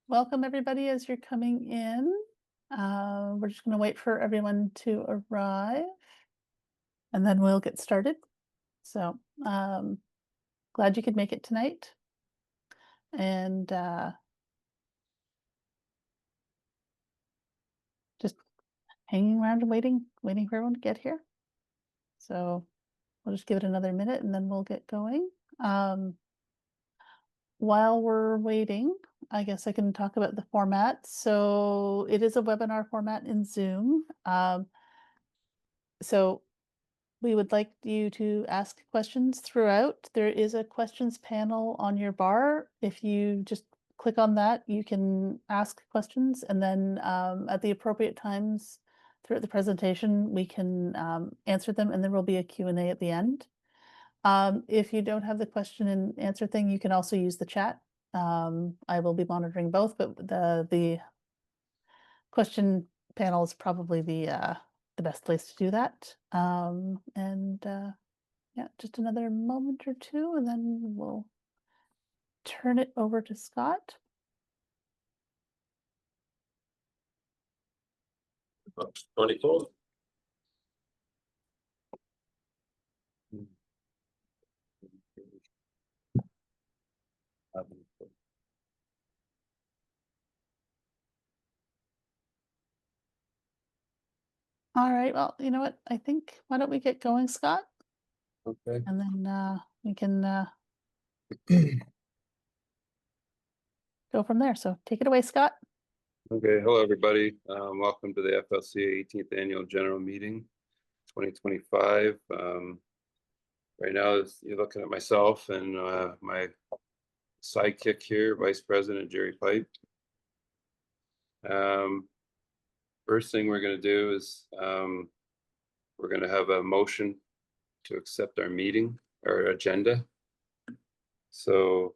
welcome everybody as you're coming in. We're just going to wait for everyone to arrive and then we'll get started. So, glad you could make it tonight. And just hanging around and waiting for everyone to get here. So we'll just give it another minute and then we'll get going. While we're waiting, I guess I can talk about the format. So it is a webinar format in Zoom. So we would like you to ask questions throughout. There is a questions panel on your bar. If you just click on that, you can ask questions, and then at the appropriate times throughout the presentation, we can answer them, and there will be a Q&A at the end. If you don't have the question and answer thing, you can also use the chat. I will be monitoring both, but the question panel is probably the best place to do that. Yeah, just another moment or two, and then we'll turn it over to Scott. About 24. All right, well, you know what? I think, why don't we get going, Scott? Okay. And then we can go from there. So take it away, Scott. Okay. Hello, everybody. Welcome to the FLCA 18th Annual General Meeting 2025. Right now, you're looking at myself and my sidekick here, Vice President Jerry Pipe. First thing we're going to do is we're going to have a motion to accept our meeting, our agenda. So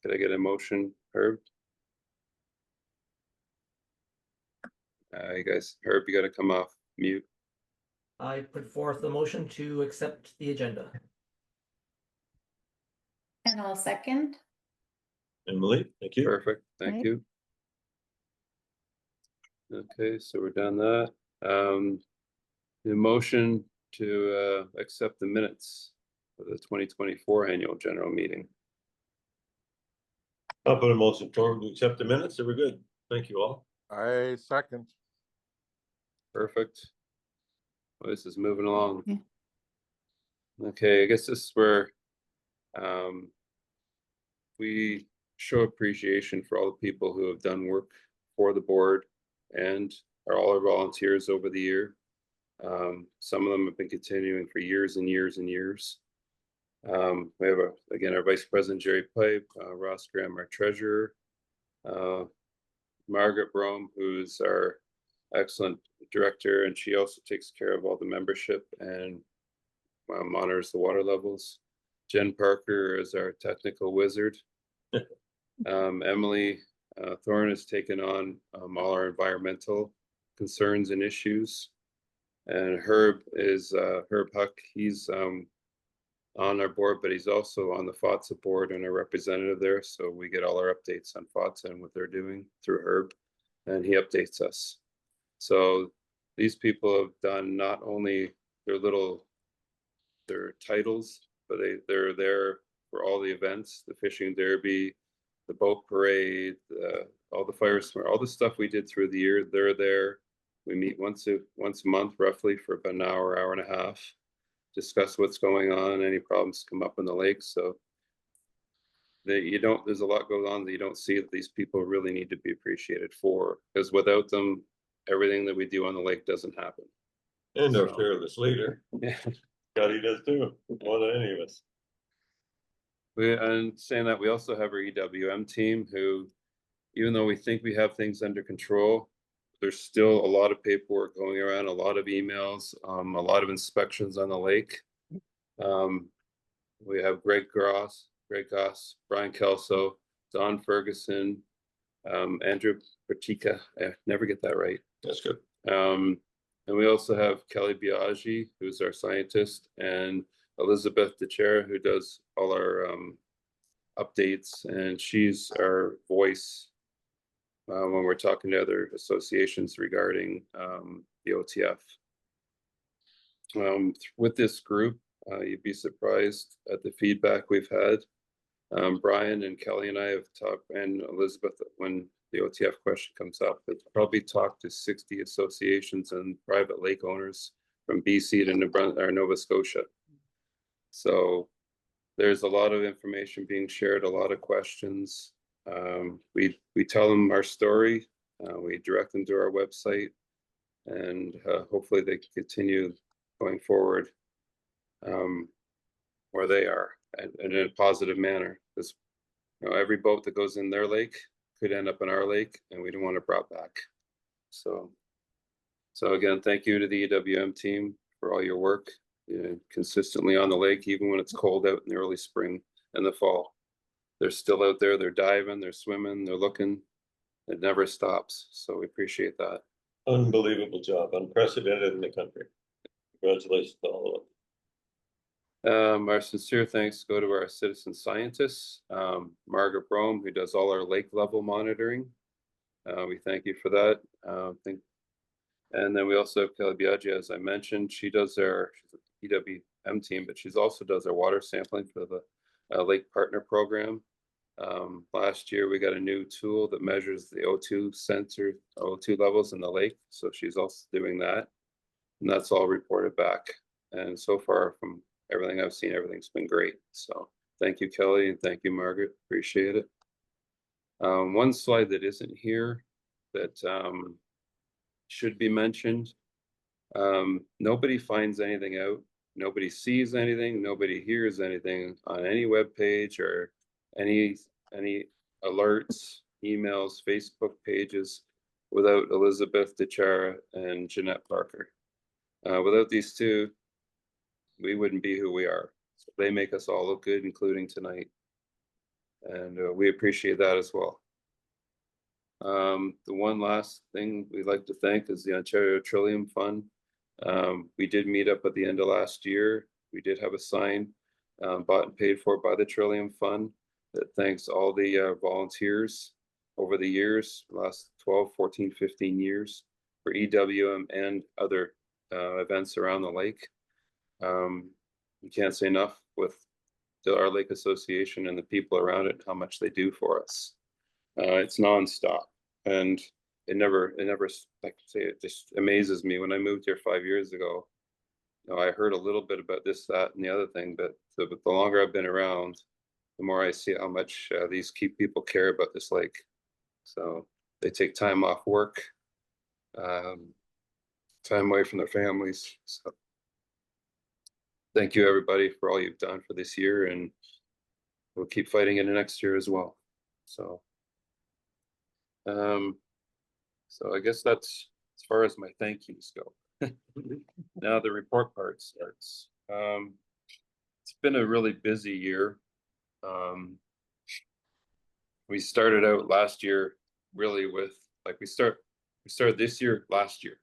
could I get a motion, Herb? You guys, Herb, you got to come off mute. I put forth the motion to accept the agenda. And I'll second. Emily, thank you. Perfect, thank you. Okay, so we're done that. The motion to accept the minutes for the 2024 annual general meeting. I'll put a motion forward to accept the minutes. They were good. Thank you all. I second. Perfect. Well, this is moving along. Yeah. Okay, I guess this is where we show appreciation for all the people who have done work for the board and all our volunteers over the year. Some of them have been continuing for years and years and years. We have, again, our Vice President, Jerry Pipe, Ross Graham, our treasurer, Margaret Brome, who's our excellent director, and she also takes care of all the membership and monitors the water levels. Jen Parker is our technical wizard. Emily Thorne has taken on all our environmental concerns and issues. And Herb is Herb Huck. He's on our board, but he's also on the FLCA board and a representative there. So we get all our updates on FLCA and what they're doing through Herb, and he updates us. So these people have done not only their titles, but they're there for all the events, the fishing derby, the boat parade, all the fire smart, all the stuff we did through the year. They're there. We meet once a month, roughly, for about an hour and a half, discuss what's going on, any problems come up in the lake. So there's a lot going on that you don't see that these people really need to be appreciated for, because without them, everything that we do on the lake doesn't happen. And our fearless leader. Yeah. Scotty does too, more than any of us. And saying that, we also have our EWM team who, even though we think we have things under control, there's still a lot of paperwork going around, a lot of emails, a lot of inspections on the lake. We have Greg Goss, Brian Kelso, Don Ferguson, Andrew Pratika. I never get that right. That's good. And we also have Kelly Biaggi, who's our scientist, and Elizabeth DeChera, who does all our updates, and she's our voice when we're talking to other associations regarding the OTF. With this group, you'd be surprised at the feedback we've had. Brian and Kelly and I have talked, and Elizabeth, when the OTF question comes up, it's probably talked to 60 associations and private lake owners from BC to Nova Scotia. So there's a lot of information being shared, a lot of questions. We tell them our story, we direct them to our website, and hopefully they can continue going forward where they are, and in a positive manner. Because every boat that goes in their lake could end up in our lake, and we don't want it brought back. So again, thank you to the EWM team for all your work, consistently on the lake, even when it's cold out in the early spring and the fall. They're still out there, they're diving, they're swimming, they're looking. It never stops. So we appreciate that. Unbelievable job, unprecedented in the country. Congratulations to all of them. Our sincere thanks go to our citizen scientists, Margaret Brome, who does all our lake level monitoring. We thank you for that. And then we also have Kelly Biaggi, as I mentioned. She does she's an EWM team, but she's also does our water sampling for the Lake Partner Program. Last year, we got a new tool that measures the O2 levels in the lake. So she's also doing that. And that's all reported back. And so far, from everything I've seen, everything's been great. So thank you, Kelly, and thank you, Margaret. Appreciate it. One slide that isn't here that should be mentioned. Nobody finds anything out. Nobody sees anything. Nobody hears anything on any web page or any alerts, emails, Facebook pages without Elizabeth DeChara and Jeanette Parker. Without these two, we wouldn't be who we are. So they make us all look good, including tonight. And we appreciate that as well. The one last thing we'd like to thank is the Ontario Trillium Fund. We did meet up at the end of last year. We did have a sign bought and paid for by the Trillium Fund that thanks all the volunteers over the years, last 12, 14, 15 years for EWM and other events around the lake. We can't say enough with our Lake Association and the people around it, how much they do for us. It's nonstop, and it never, like I say, it just amazes me. When I moved here 5 years ago, I heard a little bit about this, that, and the other thing, but the longer I've been around, the more I see how much these people care about this lake. So they take time off work, time away from their families. So thank you, everybody, for all you've done for this year, and we'll keep fighting in the next year as well. So, I guess that's as far as my thank yous go. Now the report part starts. It's been a really busy year. We started out last year really with, like, we started this year last year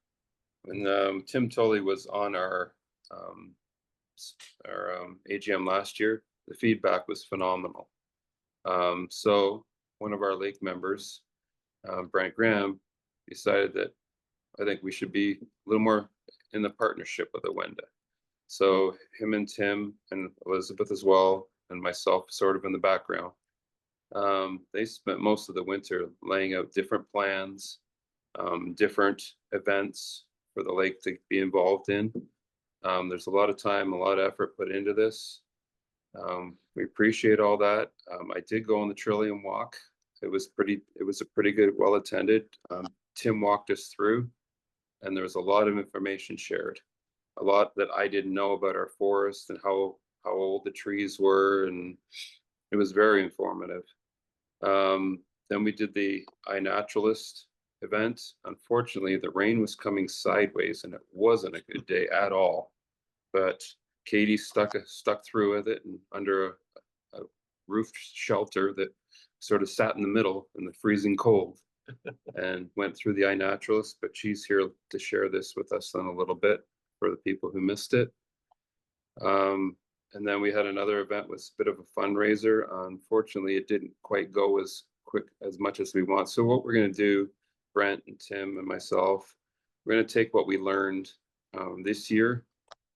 when Tim Tully was on our AGM last year. The feedback was phenomenal. So one of our lake members, Brent Graham, decided that I think we should be a little more in the partnership with Awenda. So him and Tim and Elizabeth as well, and myself sort of in the background. They spent most of the winter laying out different plans, different events for the lake to be involved in. There's a lot of time, a lot of effort put into this. We appreciate all that. I did go on the Trillium Walk. It was a pretty good, well attended. Tim walked us through, and there was a lot of information shared, a lot that I didn't know about our forest and how old the trees were, and it was very informative. Then we did the iNaturalist event. Unfortunately, the rain was coming sideways, and it wasn't a good day at all. But Katie stuck through with it, and under a roof shelter that sort of sat in the middle in the freezing cold, and went through the iNaturalist. But she's here to share this with us in a little bit for the people who missed it. And then we had another event with a bit of a fundraiser. Unfortunately, it didn't quite go as quick as much as we want. So what we're going to do, Brent and Tim and myself, we're going to take what we learned this year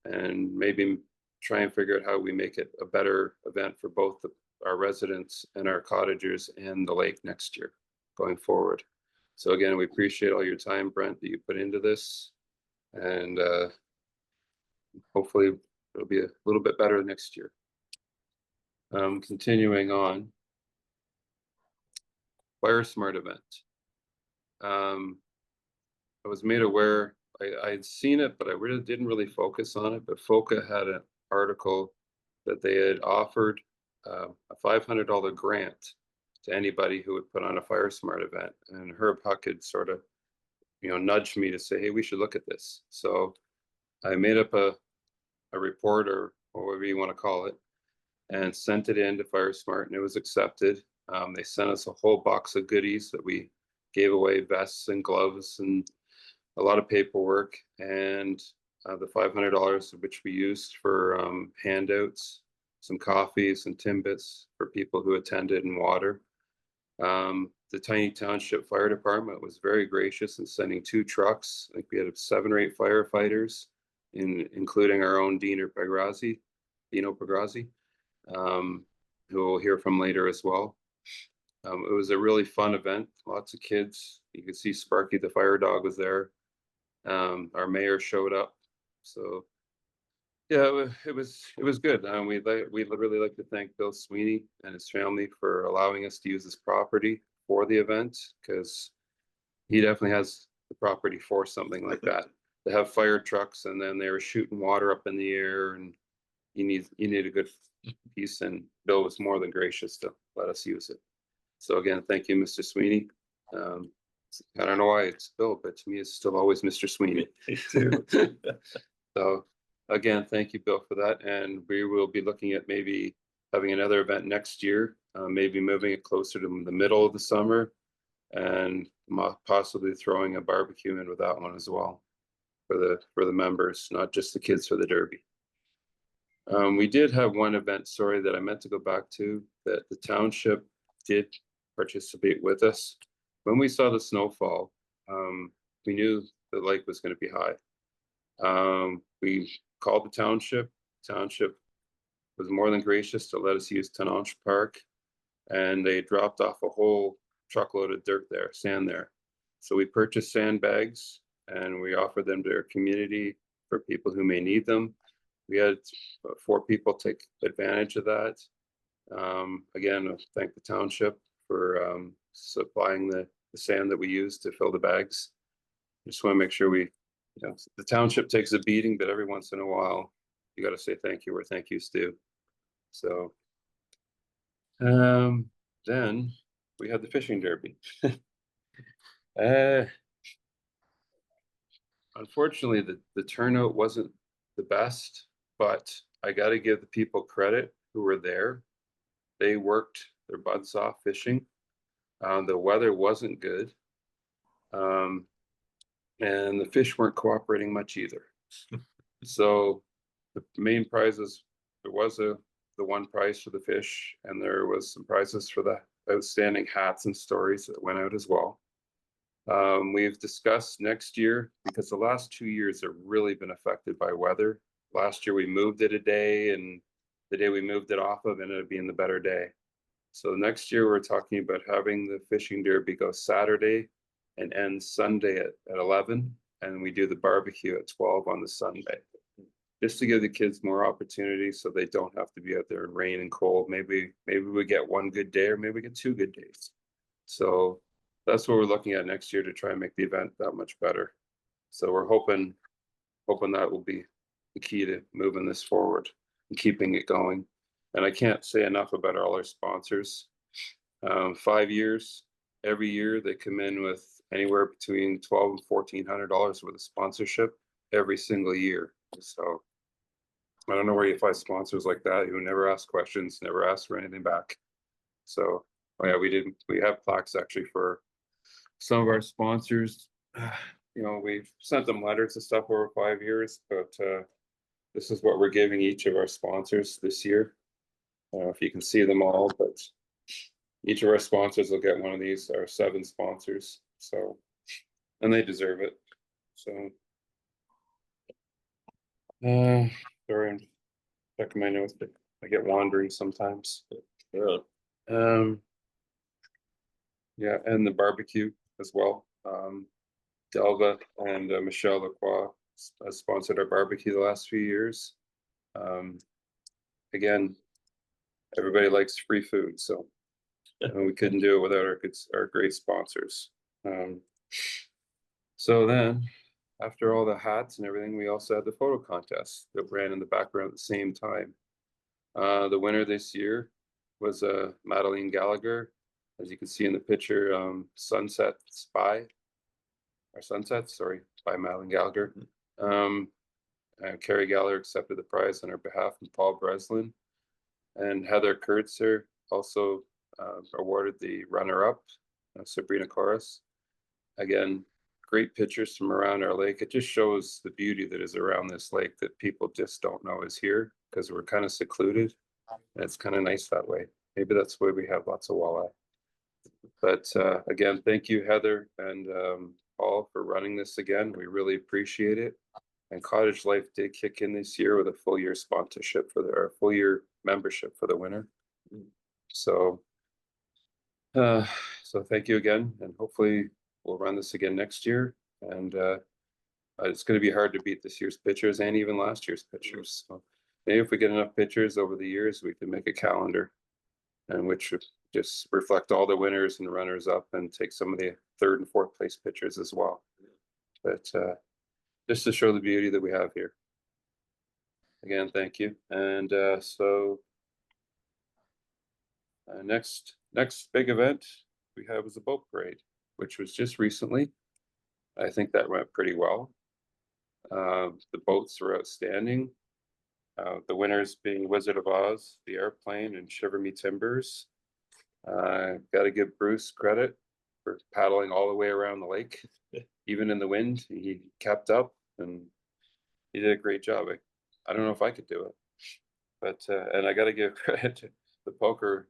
and maybe try and figure out how we make it a better event for both our residents and our cottagers and the lake next year going forward. So again, we appreciate all your time, Brent, that you put into this, and hopefully it'll be a little bit better next year. Continuing on, Fire Smart event. I was made aware, I had seen it, but I really didn't focus on it. But FLCA had an article that they had offered a $500 grant to anybody who would put on a Fire Smart event. And Herb Huck had sort of, nudged me to say, hey, we should look at this. So I made up a report, or whatever you want to call it, and sent it in to Fire Smart, and it was accepted. They sent us a whole box of goodies that we gave away, vests and gloves and a lot of paperwork, and the $500 which we used for handouts, some coffee, some Timbits for people who attended, and water. The Tiny Township Fire Department was very gracious in sending 2 trucks. I think we had 7 or 8 firefighters, including our own Dino Pagrazzi, who we'll hear from later as well. It was a really fun event. Lots of kids. You could see Sparky the fire dog was there. Our mayor showed up. So yeah, it was good. We'd really like to thank Bill Sweeney and his family for allowing us to use this property for the event, because he definitely has the property for something like that. They have fire trucks, and then they were shooting water up in the air, and you need a good piece, and Bill was more than gracious to let us use it. So again, thank you, Mr. Sweeney. I don't know why it's Bill, but to me, it's still always Mr. Sweeney. Me too. So again, thank you, Bill, for that. And we will be looking at maybe having another event next year, maybe moving it closer to the middle of the summer, and possibly throwing a barbecue in with that one as well for the members, not just the kids for the Derby. We did have one event, sorry, that I meant to go back to, that the township did participate with us. When we saw the snowfall, we knew the lake was going to be high. We called the township. Township was more than gracious to let us use Tenonch Park, and they dropped off a whole truckload of dirt there, sand there. So we purchased sandbags, and we offered them to our community for people who may need them. We had 4 people take advantage of that. Again, I thank the township for supplying the sand that we use to fill the bags. Just want to make sure the township takes a beating, but every once in a while, you got to say thank you where thank yous due. So then we had the fishing derby. Unfortunately, the turnout wasn't the best, but I got to give the people credit who were there. They worked their butts off fishing. The weather wasn't good. And the fish weren't cooperating much either. So the main prizes, there was the one prize for the fish, and there was some prizes for the outstanding hats and stories that went out as well. We've discussed next year, because the last 2 years have really been affected by weather. Last year we moved it a day, and the day we moved it off of ended up being the better day. So next year we're talking about having the fishing derby go Saturday and end Sunday at 11, and we do the barbecue at 12 on the Sunday, just to give the kids more opportunities so they don't have to be out there in rain and cold. Maybe we get one good day, or maybe we get 2 good days. So that's what we're looking at next year, to try and make the event that much better. So we're hoping that will be the key to moving this forward and keeping it going. And I can't say enough about all our sponsors. 5 years, every year they come in with anywhere between $1,200 and $1,400 worth of sponsorship every single year. So I don't know where you find sponsors like that who never ask questions, never ask for anything back. So yeah, we have plaques actually for some of our sponsors. We've sent them letters and stuff over 5 years, but this is what we're giving each of our sponsors this year. I don't know if you can see them all, but each of our sponsors will get one of these, our 7 sponsors, so, and they deserve it, so. Sorry, I'm checking my notes, but I get wandering sometimes. Yeah. Yeah, and the barbecue as well. Delva and Michelle Lacroix has sponsored our barbecue the last few years. Again, everybody likes free food, so we couldn't do it without our great sponsors. So then, after all the hats and everything, we also had the photo contest that ran in the background at the same time. The winner this year was Madeline Gallagher, as you can see in the picture, Sunsets by Madeline Gallagher. Carrie Gallagher accepted the prize on her behalf from Paul Breslin, and Heather Kurtzer also awarded the runner-up, Sabrina Chorus. Again, great pictures from around our lake. It just shows the beauty that is around this lake that people just don't know is here because we're kind of secluded. And it's kind of nice that way. Maybe that's why we have lots of walleye. But again, thank you, Heather and Paul, for running this again. We really appreciate it. And Cottage Life did kick in this year with a full year sponsorship or full year membership for the winner. So, thank you again, and hopefully we'll run this again next year. And it's going to be hard to beat this year's pictures and even last year's pictures. So maybe if we get enough pictures over the years, we can make a calendar, and which would just reflect all the winners and runners up, and take some of the 3rd and 4th place pictures as well. But just to show the beauty that we have here. Again, thank you. And next big event we have is the boat parade, which was just recently. I think that went pretty well. The boats were outstanding. The winners being Wizard of Oz, the Airplane, and Shiver Me Timbers. Got to give Bruce credit for paddling all the way around the lake, even in the wind. He kept up, and he did a great job. I don't know if I could do it, but and I got to give credit to the poker.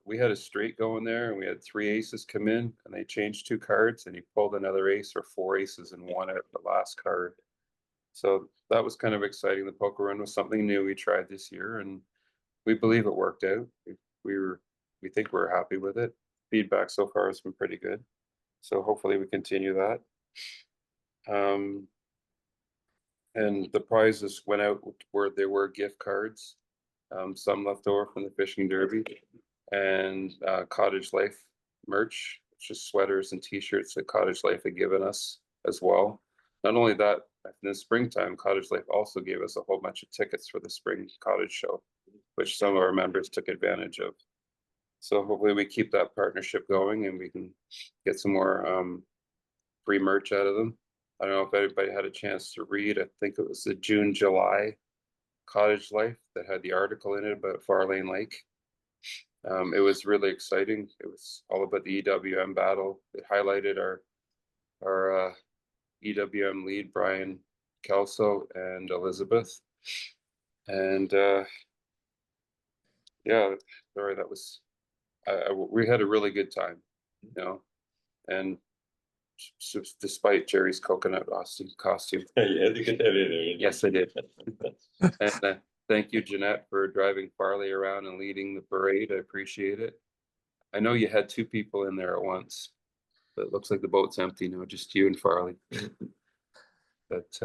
We had a straight going there, and we had 3 aces come in, and they changed 2 cards, and he pulled another ace or 4 aces and won out the last card. So that was kind of exciting. The poker run was something new we tried this year, and we believe it worked out. We think we're happy with it. Feedback so far has been pretty good, so hopefully we continue that. And the prizes went out where there were gift cards, some left over from the fishing derby, and Cottage Life merch, which is sweaters and t-shirts that Cottage Life had given us as well. Not only that, in the springtime, Cottage Life also gave us a whole bunch of tickets for the spring cottage show, which some of our members took advantage of. So hopefully we keep that partnership going, and we can get some more free merch out of them. I don't know if anybody had a chance to read. I think it was the June-July Cottage Life that had the article in it about Farlane Lake. It was really exciting. It was all about the EWM battle. It highlighted our EWM lead, Brian Kelso and Elizabeth. And yeah, sorry, that was, we had a really good time, you know, and despite Jerry's coconut costume. You had to get that in there. Yes, I did. And thank you, Jeanette, for driving Farley around and leading the parade. I appreciate it. I know you had 2 people in there at once, but it looks like the boat's empty now, just you and Farley. But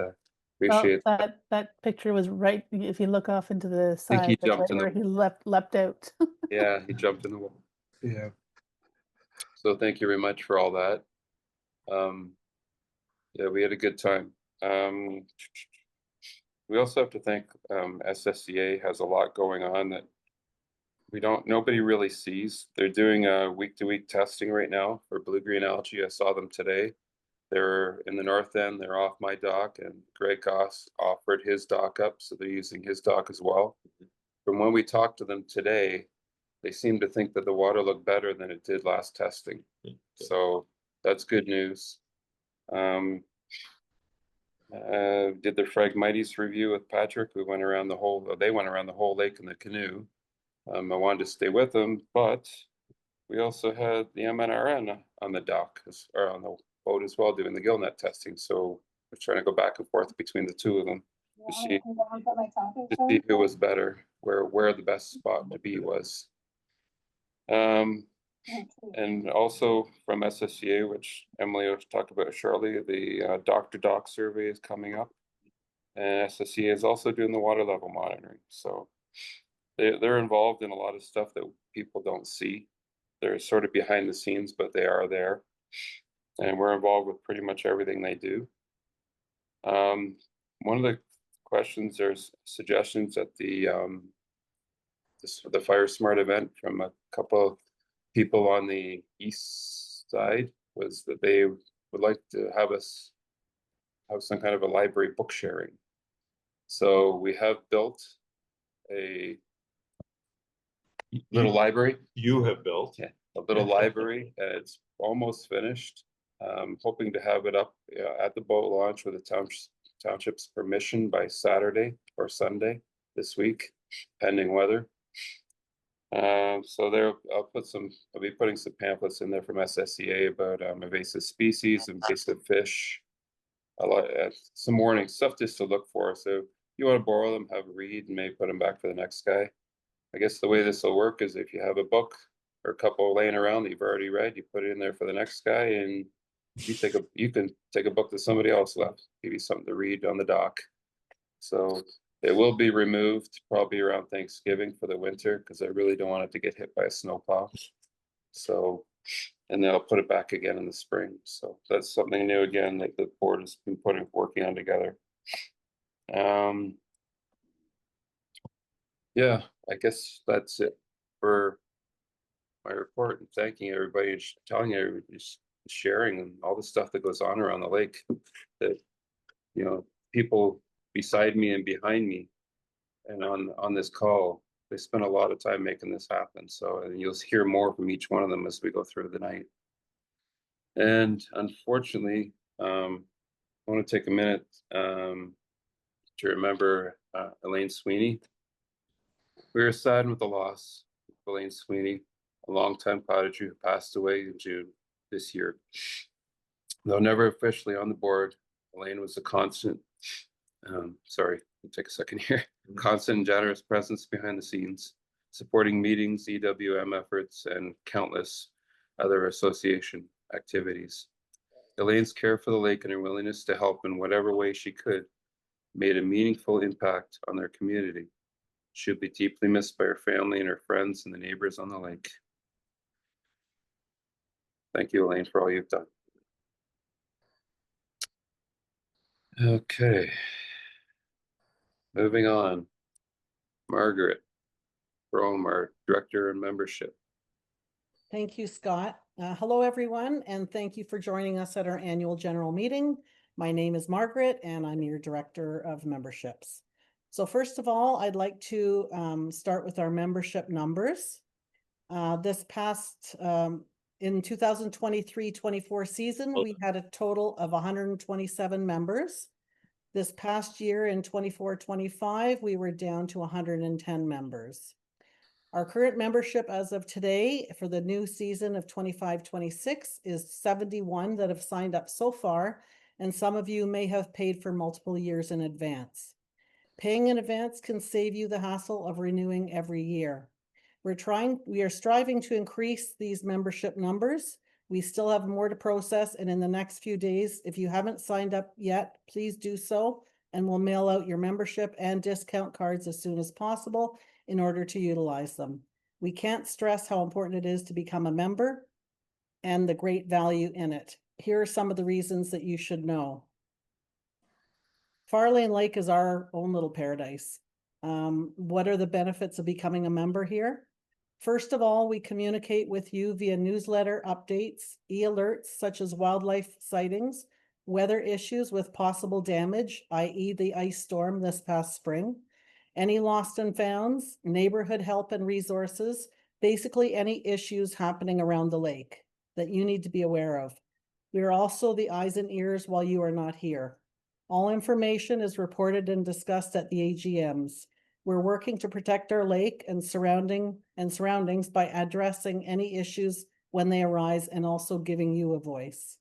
appreciate that picture was right, if you look off into the I think he side, that's jumped right in where the, he leapt out. yeah, he jumped in the wall. Yeah. So thank you very much for all that. Yeah, we had a good time. We also have to thank SSCA has a lot going on that nobody really sees. They're doing week-to-week testing right now for blue-green algae. I saw them today. They're in the north end, they're off my dock, and Greg Goss offered his dock up, so they're using his dock as well. From when we talked to them today, they seem to think that the water looked better than it did last testing. So that's good news. Did the Phragmites review with Patrick. They went around the whole lake in the canoe. I wanted to stay with them, but we also had the MNRN on the dock, or on the boat as well, doing the gillnet testing, so we're trying to go back and forth between the two of them to see who was better, where the best spot to be was. And also from SSCA, which Emily was talked about shortly, the Dr. Doc survey is coming up. And SSCA is also doing the water level monitoring. So they're involved in a lot of stuff that people don't see. They're sort of behind the scenes, but they are there. And we're involved with pretty much everything they do. One of the questions, there's suggestions at the Fire Smart event from a couple of people on the east side, was that they would like to have us have some kind of a library book sharing. So we have built a little library. You have built. Yeah, a little library. It's almost finished. Hoping to have it up at the boat launch with the township's permission by Saturday or Sunday this week, pending weather. So there, I'll be putting some pamphlets in there from SSCA about invasive species, invasive fish, a lot, some warning stuff just to look for. So if you want to borrow them, have a read, and maybe put them back for the next guy. I guess the way this will work is if you have a book or a couple laying around that you've already read, you put it in there for the next guy, and you can take a book that somebody else left, give you something to read on the dock. So it will be removed probably around Thanksgiving for the winter, because I really don't want it to get hit by a snowplow. So, and then I'll put it back again in the spring. So that's something new again that the board has been working on together. Yeah, I guess that's it for my report, and thanking everybody and telling everybody, sharing and all the stuff that goes on around the lake, that, you know, people beside me and behind me and on this call, they spent a lot of time making this happen. So, and you'll hear more from each one of them as we go through the night. And unfortunately, I want to take a minute to remember Elaine Sweeney. We were saddened with the loss of Elaine Sweeney, a longtime cottager who passed away in June this year. Though never officially on the board, Elaine was a constant, sorry, take a second here, constant and generous presence behind the scenes, supporting meetings, EWM efforts, and countless other association activities. Elaine's care for the lake and her willingness to help in whatever way she could made a meaningful impact on their community. She'll be deeply missed by her family and her friends and the neighbors on the lake. Thank you, Elaine, for all you've done. Okay. Moving on. Margaret Rome, our Director of Membership. Thank you, Scott. Hello, everyone, and thank you for joining us at our annual general meeting. My name is Margaret, and I'm your Director of Memberships. So first of all, I'd like to start with our membership numbers. This past, in 2023-24 season, we had a total of 127 members. This past year in 24-25, we were down to 110 members. Our current membership as of today for the new season of 25-26 is 71 that have signed up so far, and some of you may have paid for multiple years in advance. Paying in advance can save you the hassle of renewing every year. We are striving to increase these membership numbers. We still have more to process, and in the next few days, if you haven't signed up yet, please do so, and we'll mail out your membership and discount cards as soon as possible in order to utilize them. We can't stress how important it is to become a member and the great value in it. Here are some of the reasons that you should know. Farlane Lake is our own little paradise. What are the benefits of becoming a member here? First of all, we communicate with you via newsletter updates, e-alerts such as wildlife sightings, weather issues with possible damage, i.e. the ice storm this past spring, any lost and founds, neighborhood help and resources, basically any issues happening around the lake that you need to be aware of. We are also the eyes and ears while you are not here. All information is reported and discussed at the AGMs. We're working to protect our lake and surroundings by addressing any issues when they arise and also giving you a voice.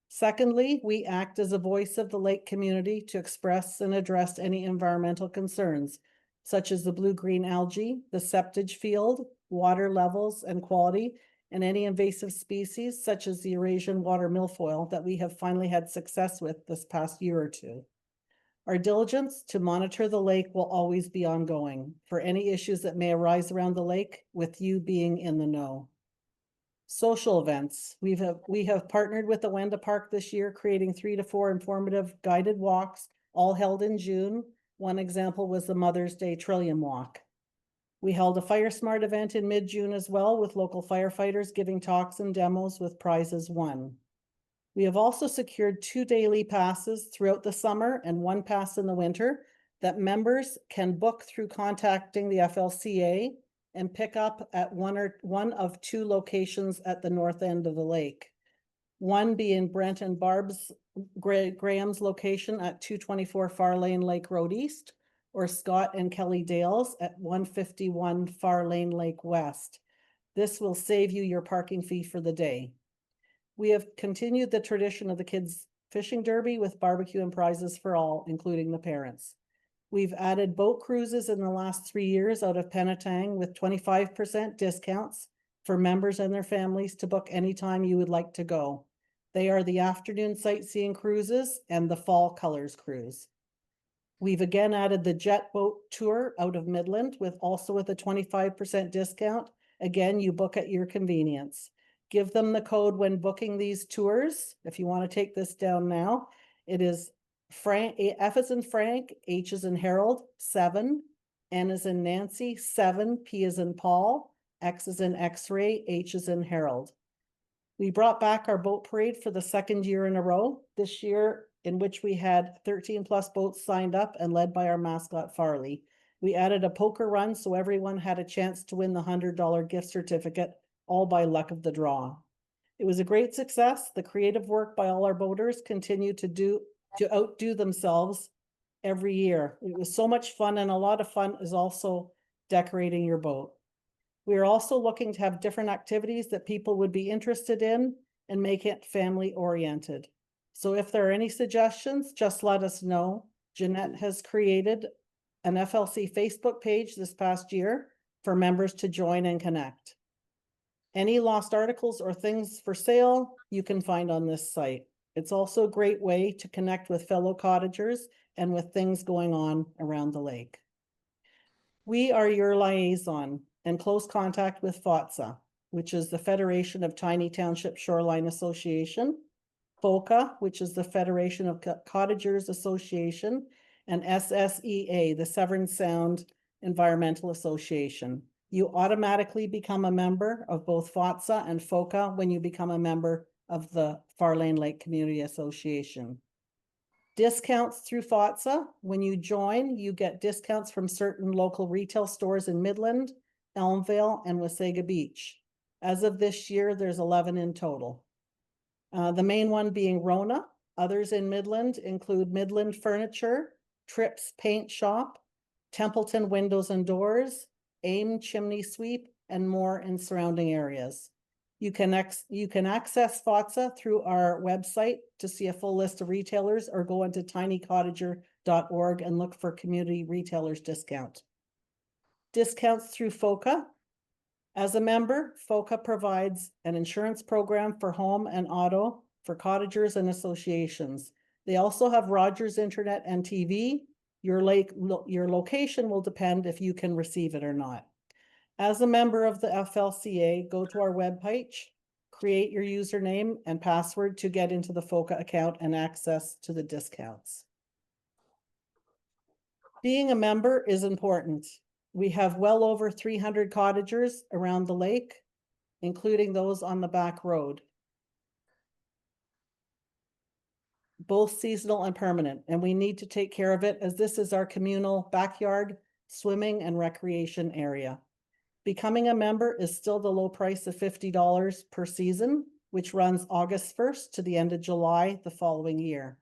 Secondly, we act as a voice of the lake community to express and address any environmental concerns, such as the blue-green algae, the septage field, water levels and quality, and any invasive species such as the Eurasian water milfoil that we have finally had success with this past year or two. Our diligence to monitor the lake will always be ongoing for any issues that may arise around the lake, with you being in the know. Social events. We have partnered with the Wenda Park this year, creating 3 to 4 informative guided walks, all held in June. One example was the Mother's Day Trillium Walk. We held a Fire Smart event in mid-June as well, with local firefighters giving talks and demos with prizes won. We have also secured 2 daily passes throughout the summer and 1 pass in the winter that members can book through contacting the FLCA and pick up at one of 2 locations at the north end of the lake. One being Brent and Barb's Graham's location at 224 Far Lane Lake Road East, or Scott and Kelly Dale's at 151 Far Lane Lake West. This will save you your parking fee for the day. We have continued the tradition of the kids' fishing derby with barbecue and prizes for all, including the parents. We've added boat cruises in the last 3 years out of Penetang with 25% discounts for members and their families to book anytime you would like to go. They are the afternoon sightseeing cruises and the fall colors cruise. We've again added the jet boat tour out of Midland with a 25% discount. Again, you book at your convenience. Give them the code when booking these tours. If you want to take this down now, it is F as in Frank, H as in Harold, 7, N as in Nancy, 7, P as in Paul, X as in X-ray, H as in Harold. We brought back our boat parade for the 2nd year in a row this year, in which we had 13 plus boats signed up and led by our mascot Farley. We added a poker run so everyone had a chance to win the $100 gift certificate, all by luck of the draw. It was a great success. The creative work by all our boaters continued to outdo themselves every year. It was so much fun, and a lot of fun is also decorating your boat. We are also looking to have different activities that people would be interested in and make it family oriented. So if there are any suggestions, just let us know. Jeanette has created an FLC Facebook page this past year for members to join and connect. Any lost articles or things for sale, you can find on this site. It's also a great way to connect with fellow cottagers and with things going on around the lake. We are your liaison and close contact with FLCA, which is the Federation of Tiny Township Shoreline Association, FOCA, which is the Federation of Cottagers Association, and SSEA, the Severn Sound Environmental Association. You automatically become a member of both FLCA and FOCA when you become a member of the Far Lane Lake Community Association. Discounts through FLCA. When you join, you get discounts from certain local retail stores in Midland, Elmvale, and Wasaga Beach. As of this year, there's 11 in total. The main one being Rona. Others in Midland include Midland Furniture, Trips Paint Shop, Templeton Windows and Doors, AIM Chimney Sweep, and more in surrounding areas. You can access FLCA through our website to see a full list of retailers, or go into tinycottager.org and look for community retailers discount. Discounts through FOCA. As a member, FOCA provides an insurance program for home and auto for cottagers and associations. They also have Rogers Internet and TV. Your location will depend if you can receive it or not. As a member of the FLCA, go to our webpage, create your username and password to get into the FOCA account and access to the discounts. Being a member is important. We have well over 300 cottagers around the lake, including those on the back road, both seasonal and permanent, and we need to take care of it as this is our communal backyard swimming and recreation area. Becoming a member is still the low price of $50 per season, which runs August 1st to the end of July the following year.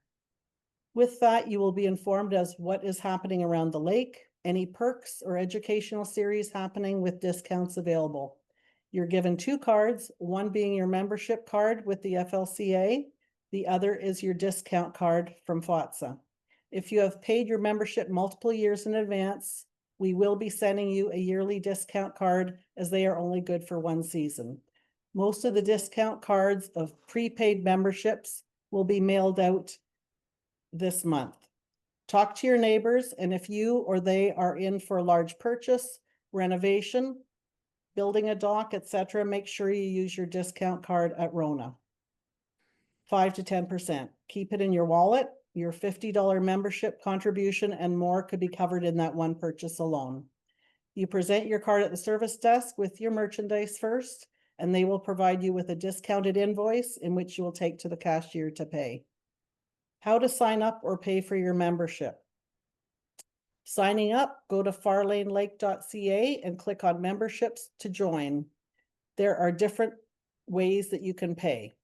With that, you will be informed as what is happening around the lake. any perks or educational series happening with discounts available. You're given 2 cards, one being your membership card with the FLCA, the other is your discount card from FLCA. If you have paid your membership multiple years in advance, we will be sending you a yearly discount card as they are only good for 1 season. Most of the discount cards of prepaid memberships will be mailed out this month. Talk to your neighbors, and if you or they are in for a large purchase, renovation, building a dock, etc., make sure you use your discount card at Rona. 5 to 10%. Keep it in your wallet. Your $50 membership contribution and more could be covered in that one purchase alone. You present your card at the service desk with your merchandise first, and they will provide you with a discounted invoice in which you will take to the cashier to pay. How to sign up or pay for your membership. Signing up, go to farlanelake.ca and click on memberships to join. There are different ways that you can pay.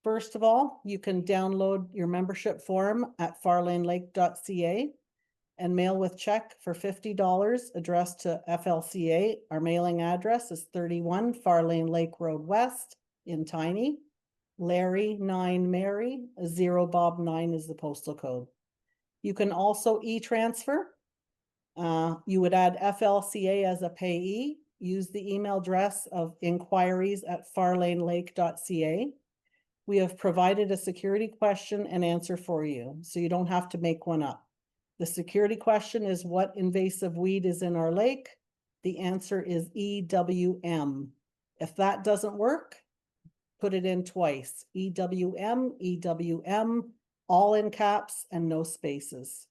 First of all, you can download your membership form at farlanelake.ca and mail with check for $50 addressed to FLCA. Our mailing address is 31 Farlane Lake Road West in Tiny. Larry 9 Mary 0 Bob 9 is the postal code. You can also e-transfer. You would add FLCA as a payee. Use the email address of inquiries@farlanelake.ca. We have provided a security question and answer for you, so you don't have to make one up. The security question is, what invasive weed is in our lake? The answer is EWM. If that doesn't work, put it in twice. EWM, EWM, all in caps and no spaces.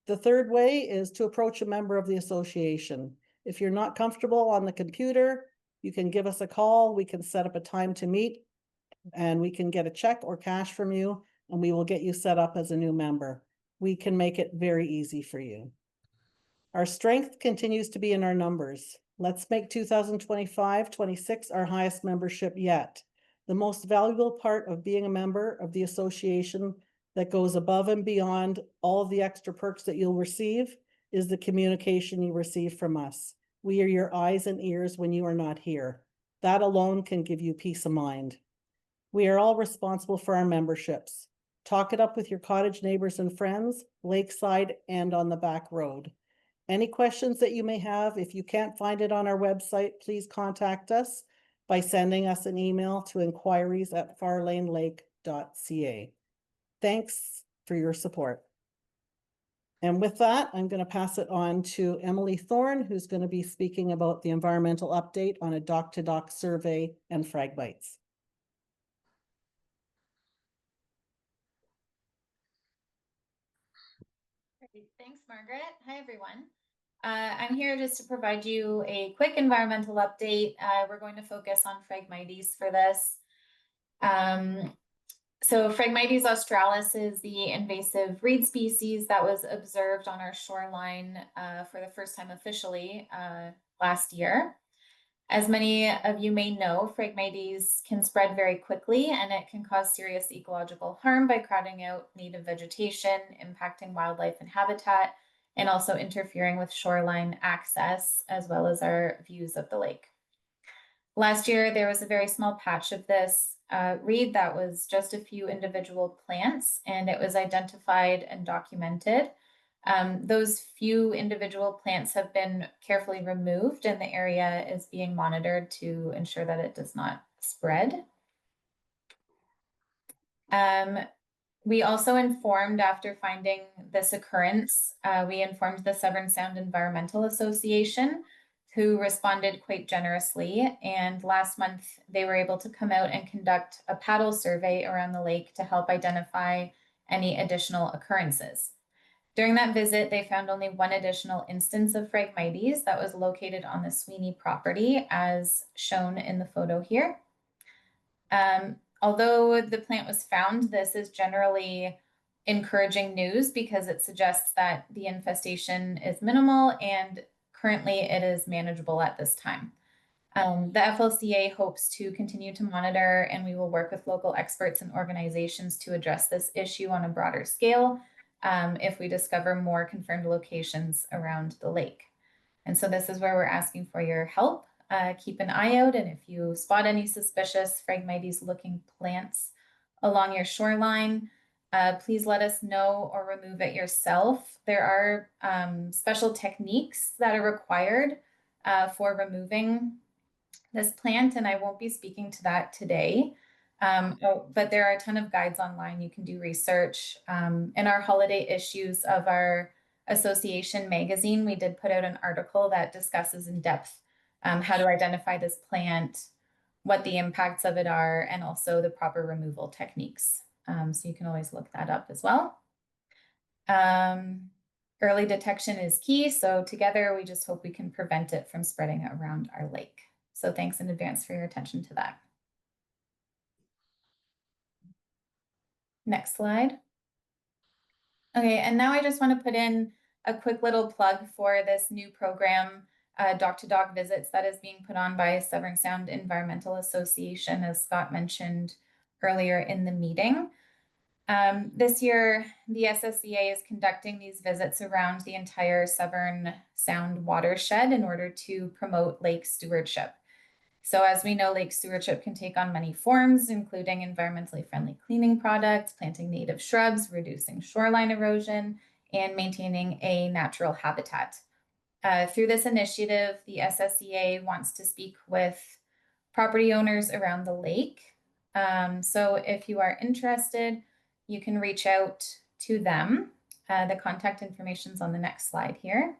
The third way is to approach a member of the association. If you're not comfortable on the computer, you can give us a call. We can set up a time to meet, and we can get a check or cash from you, and we will get you set up as a new member. We can make it very easy for you. Our strength continues to be in our numbers. Let's make 2025-26 our highest membership yet. The most valuable part of being a member of the association that goes above and beyond all of the extra perks that you'll receive is the communication you receive from us. We are your eyes and ears when you are not here. That alone can give you peace of mind. We are all responsible for our memberships. Talk it up with your cottage neighbors and friends, lakeside and on the back road. Any questions that you may have, if you can't find it on our website, please contact us by sending us an email to inquiries@farlanelake.ca. Thanks for your support. And with that, I'm going to pass it on to Emily Thorne, who's going to be speaking about the environmental update on a dock-to-dock survey and frag bites. Great. Thanks, Margaret. Hi, everyone. I'm here just to provide you a quick environmental update. We're going to focus on Phragmites for this. So Phragmites australis is the invasive reed species that was observed on our shoreline for the first time officially last year. As many of you may know, Phragmites can spread very quickly, and it can cause serious ecological harm by crowding out native vegetation, impacting wildlife and habitat, and also interfering with shoreline access, as well as our views of the lake. Last year, there was a very small patch of this reed that was just a few individual plants, and it was identified and documented. Those few individual plants have been carefully removed, and the area is being monitored to ensure that it does not spread. We also informed, after finding this occurrence, we informed the Severn Sound Environmental Association, who responded quite generously. And last month, they were able to come out and conduct a paddle survey around the lake to help identify any additional occurrences. During that visit, they found only one additional instance of Phragmites that was located on the Sweeney property, as shown in the photo here. Although the plant was found, this is generally encouraging news because it suggests that the infestation is minimal and currently it is manageable at this time. The FLCA hopes to continue to monitor, and we will work with local experts and organizations to address this issue on a broader scale. if we discover more confirmed locations around the lake. And so this is where we're asking for your help. Keep an eye out, and if you spot any suspicious Phragmites looking plants along your shoreline, please let us know or remove it yourself. There are special techniques that are required for removing this plant, and I won't be speaking to that today. But there are a ton of guides online. You can do research. In our holiday issues of our association magazine, we did put out an article that discusses in depth how to identify this plant, what the impacts of it are, and also the proper removal techniques. So you can always look that up as well. Early detection is key. So together, we just hope we can prevent it from spreading around our lake. So thanks in advance for your attention to that. Next slide. Okay, and now I just want to put in a quick little plug for this new program, Dock-to-Dock Visits, that is being put on by Severn Sound Environmental Association, as Scott mentioned earlier in the meeting. This year, the SSCA is conducting these visits around the entire Severn Sound watershed in order to promote lake stewardship. So as we know, lake stewardship can take on many forms, including environmentally friendly cleaning products, planting native shrubs, reducing shoreline erosion, and maintaining a natural habitat. Through this initiative, the SSCA wants to speak with property owners around the lake. So if you are interested, you can reach out to them. The contact information is on the next slide here.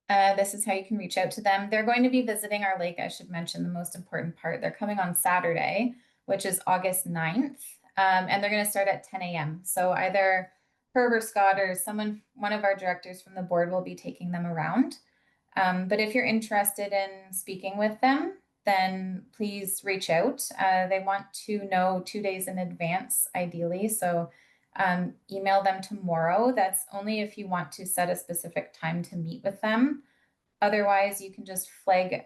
This is how you can reach out to them. They're going to be visiting our lake, I should mention the most important part. They're coming on Saturday, which is August 9th, and they're going to start at 10 a.m. So either Herb or Scott or one of our directors from the board will be taking them around. But if you're interested in speaking with them, then please reach out. They want to know 2 days in advance, ideally. So email them tomorrow. That's only if you want to set a specific time to meet with them. Otherwise, you can just flag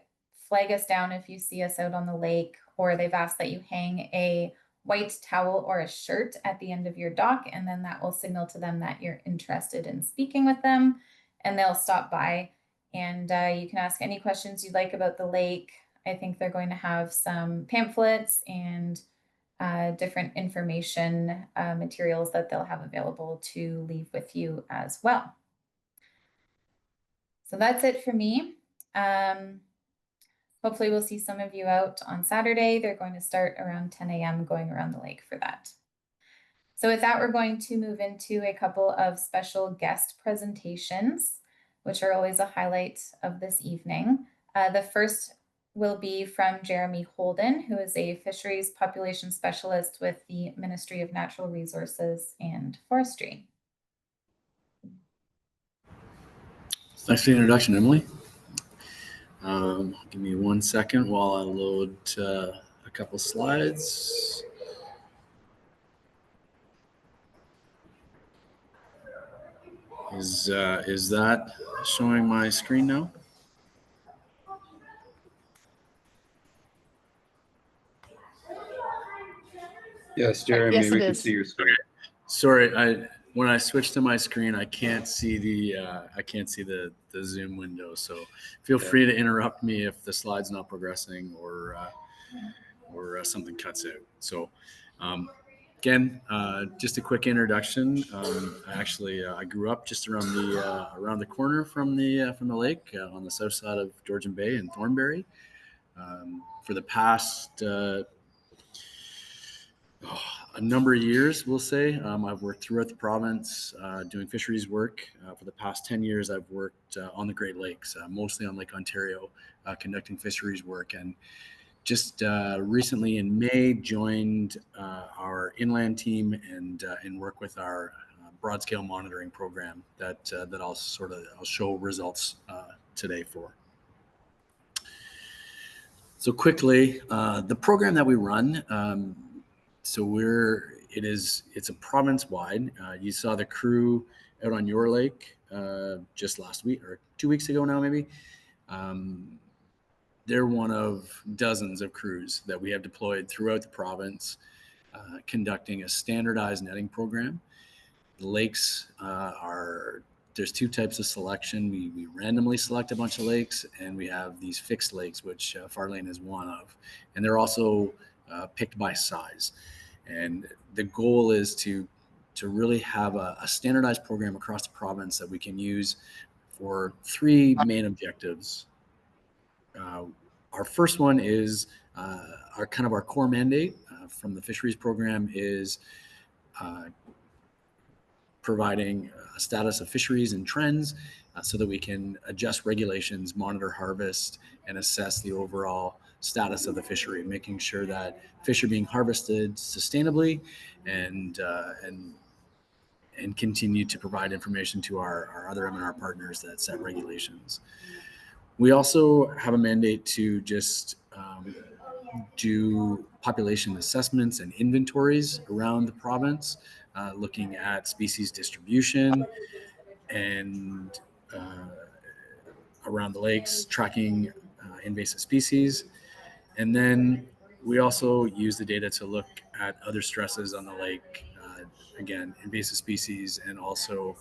us down if you see us out on the lake, or they've asked that you hang a white towel or a shirt at the end of your dock, and then that will signal to them that you're interested in speaking with them, and they'll stop by. And you can ask any questions you'd like about the lake. I think they're going to have some pamphlets and different information materials that they'll have available to leave with you as well. So that's it for me. Hopefully we'll see some of you out on Saturday. They're going to start around 10 a.m. going around the lake for that. So with that, we're going to move into a couple of special guest presentations, which are always a highlight of this evening. The first will be from Jeremy Holden, who is a fisheries population specialist with the Ministry of Natural Resources and Forestry. Thanks for the introduction, Emily. Give me 1 second while I load a couple slides. Is that showing my screen now? Yes, Jeremy, Yes, it we can is. see your screen. Sorry, when I switch to my screen, I can't see the Zoom window. So feel free to interrupt me if the slide's not progressing or something cuts out. So again, just a quick introduction. I grew up just around the corner from the lake on the south side of Georgian Bay in Thornbury. For the past a number of years, we'll say. I've worked throughout the province doing fisheries work. For the past 10 years, I've worked on the Great Lakes, mostly on Lake Ontario, conducting fisheries work. And just recently in May, joined our inland team and work with our broad scale monitoring program that I'll show results today for. So quickly, the program that we run, it's a province-wide. You saw the crew out on your lake just last week or 2 weeks ago now, maybe. They're one of dozens of crews that we have deployed throughout the province. conducting a standardized netting program. The lakes there's two types of selection. We randomly select a bunch of lakes, and we have these fixed lakes, which Farlane is one of. And they're also picked by size. And the goal is to really have a standardized program across the province that we can use for three main objectives. Our first one is our core mandate from the fisheries program is providing a status of fisheries and trends so that we can adjust regulations, monitor harvest, and assess the overall status of the fishery, making sure that fish are being harvested sustainably and continue to provide information to our other M&R partners that set regulations. We also have a mandate to just do population assessments and inventories around the province, looking at species distribution and around the lakes, tracking invasive species. And then we also use the data to look at other stresses on the lake, again, invasive species, and also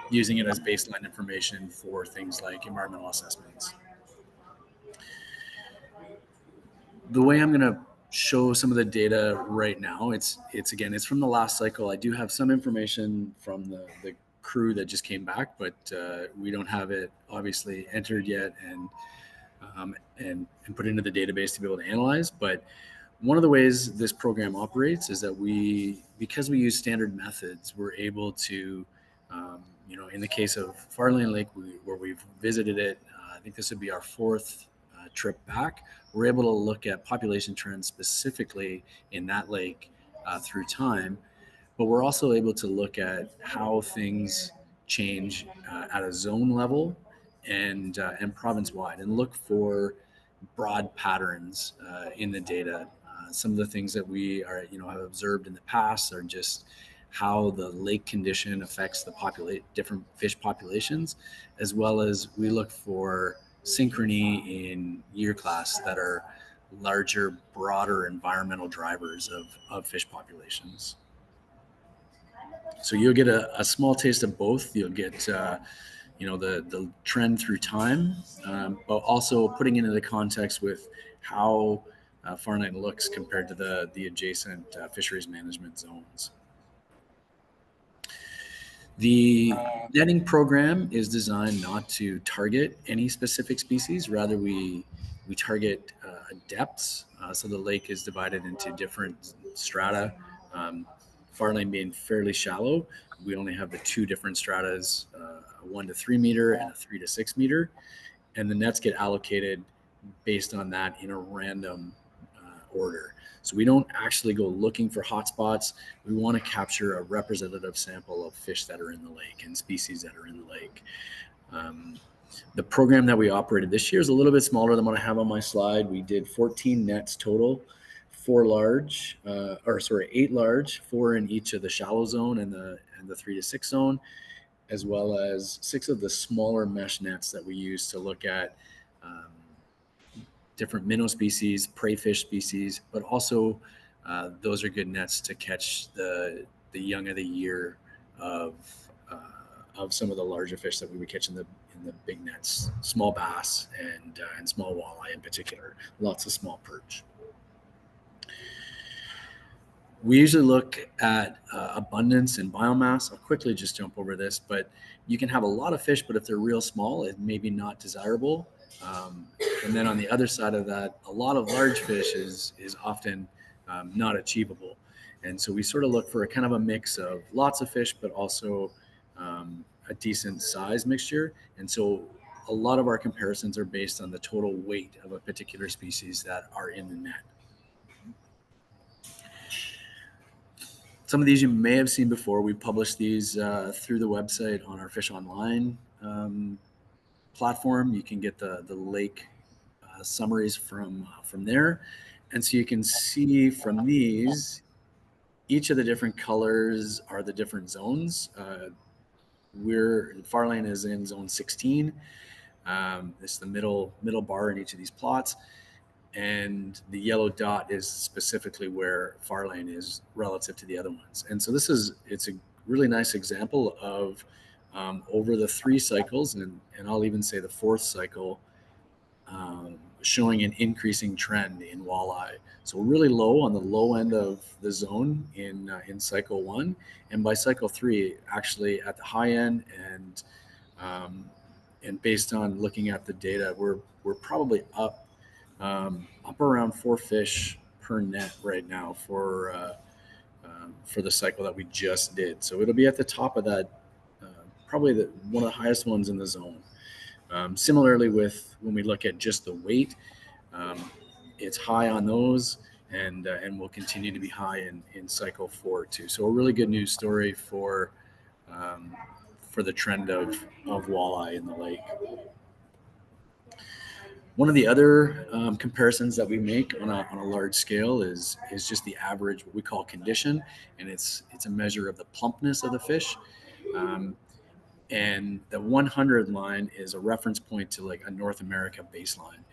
using it as baseline information for things like environmental assessments. The way I'm going to show some of the data right now, it's from the last cycle. I do have some information from the crew that just came back, but we don't have it obviously entered yet and put into the database to be able to analyze. But one of the ways this program operates is that because we use standard methods, we're able to, in the case of Farlane Lake, where we've visited it, I think this would be our fourth trip back. We're able to look at population trends specifically in that lake through time, but we're also able to look at how things change at a zone level and province-wide, and look for broad patterns in the data. Some of the things that we have observed in the past are just how the lake condition affects the different fish populations, as well as we look for synchrony in year class that are larger, broader environmental drivers of fish populations. So you'll get a small taste of both. You'll get the trend through time, but also putting it into the context with how Farlane looks compared to the adjacent fisheries management zones. The netting program is designed not to target any specific species. Rather, we target depths. So the lake is divided into different strata. Farlane being fairly shallow, we only have the two different stratas, a 1 to 3 meter and a 3 to 6 meter. And the nets get allocated based on that in a random order. So we don't actually go looking for hotspots. We want to capture a representative sample of fish that are in the lake and species that are in the lake. The program that we operated this year is a little bit smaller than what I have on my slide. We did 14 nets total, 8 large, 4 in each of the shallow zone and the 3 to 6 zone, as well as 6 of the smaller mesh nets that we use to look at different minnow species, prey fish species, but also those are good nets to catch the young of the year of some of the larger fish that we would catch in the big nets, small bass and small walleye in particular, lots of small perch. We usually look at abundance and biomass. I'll quickly just jump over this, but you can have a lot of fish, but if they're real small, it may be not desirable. And then on the other side of that, a lot of large fish is often not achievable. And so we sort of look for a kind of a mix of lots of fish, but also a decent size mixture. And so a lot of our comparisons are based on the total weight of a particular species that are in the net. Some of these you may have seen before. We published these through the website on our Fish Online platform. You can get the lake summaries from there. And so you can see from these, each of the different colors are the different zones. Farlane is in zone 16. It's the middle bar in each of these plots. and the yellow dot is specifically where Farlane is relative to the other ones. And so it's a really nice example of over the 3 cycles, and I'll even say the 4th cycle, showing an increasing trend in walleye. So really low on the low end of the zone in cycle 1, and by cycle 3, actually at the high end, and based on looking at the data, we're probably up around 4 fish per net right now for the cycle that we just did. So it'll be at the top of that, probably one of the highest ones in the zone. Similarly, with when we look at just the weight, it's high on those, and will continue to be high in cycle 4 too. So a really good news story for the trend of walleye in the lake. One of the other comparisons that we make on a large scale is just the average, what we call condition, and it's a measure of the plumpness of the fish. And the 100 line is a reference point to like a North America baseline.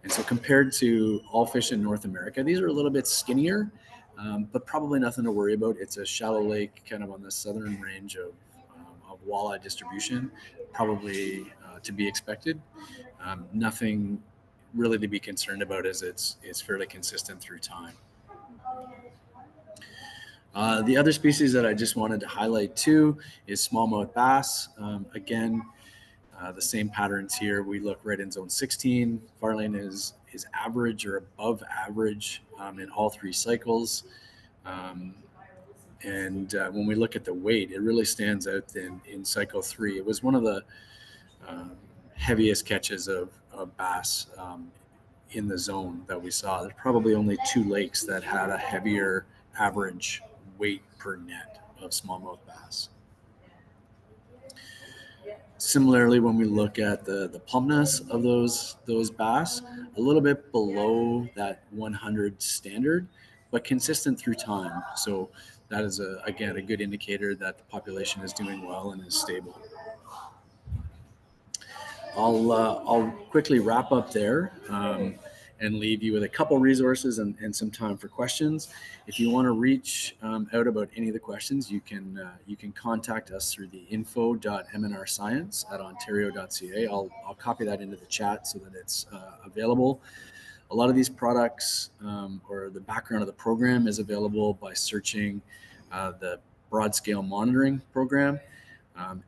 And so compared to all fish in North America, these are a little bit skinnier, but probably nothing to worry about. It's a shallow lake kind of on the southern range of walleye distribution, probably to be expected. Nothing really to be concerned about, as it's fairly consistent through time. The other species that I just wanted to highlight too is smallmouth bass. Again, the same patterns here. We look right in zone 16. Farlane is average or above average in all 3 cycles. And when we look at the weight, it really stands out in cycle 3. It was one of the heaviest catches of bass in the zone that we saw. There's probably only 2 lakes that had a heavier average weight per net of smallmouth bass. Similarly, when we look at the plumpness of those bass, a little bit below that 100 standard, but consistent through time. So that is again a good indicator that the population is doing well and is stable. I'll quickly wrap up there and leave you with a couple resources and some time for questions. If you want to reach out about any of the questions, you can contact us through the info.mnrscience@ontario.ca. I'll copy that into the chat so that it's available. A lot of these products or the background of the program is available by searching the broad scale monitoring program.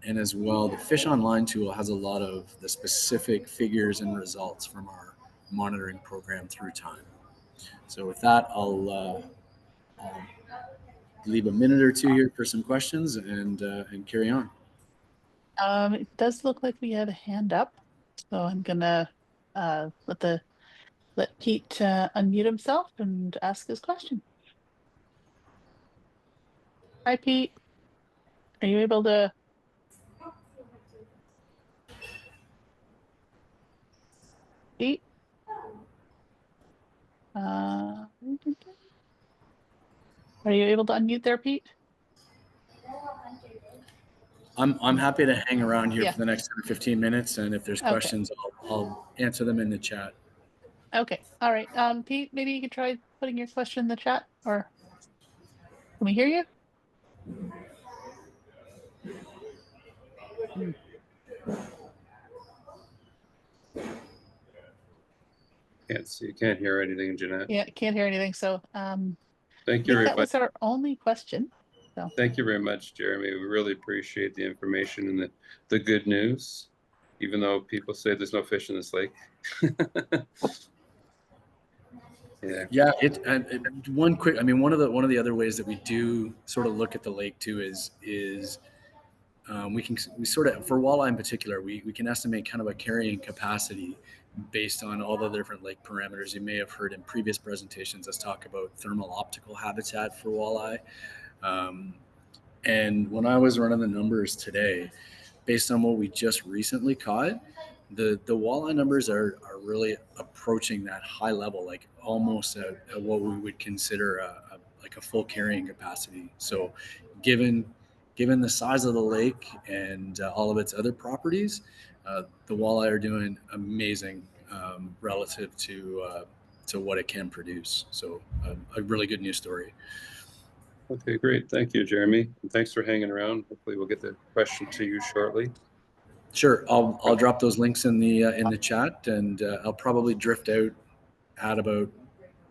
And as well, the Fish Online tool has a lot of the specific figures and results from our monitoring program through time. So with that, I'll leave a minute or 2 here for some questions and carry on. It does look like we have a hand up, so I'm gonna let Pete unmute himself and ask his question. Hi, Pete. Are you able to? Pete? Are you able to unmute there, Pete? I'm happy to hang around here Yeah. for the next 10 or 15 minutes, and if there's Okay. questions, I'll answer them in the chat. Okay. All right. Pete, maybe you could try putting your question in the chat, or can we hear you? Can't hear anything, Jeanette. Yeah, can't hear anything. So I Thank you think very that much. was our only question. So Thank you very much, Jeremy. We really appreciate the information and the good news, even though people say there's no fish in this lake. Yeah. One quick, I mean, one of the other ways that we do sort of look at the lake too is we sort of, for walleye in particular, we can estimate kind of a carrying capacity based on all the different lake parameters. You may have heard in previous presentations us talk about thermal optical habitat for walleye. And when I was running the numbers today, based on what we just recently caught, the walleye numbers are really approaching that high level, like almost at what we would consider like a full carrying capacity. So given the size of the lake and all of its other properties, the walleye are doing amazing relative to to what it can produce. So a really good news story. Okay, great. Thank you, Jeremy. And thanks for hanging around. Hopefully we'll get the question to you shortly. Sure, I'll drop those links in the chat, and I'll probably drift out at about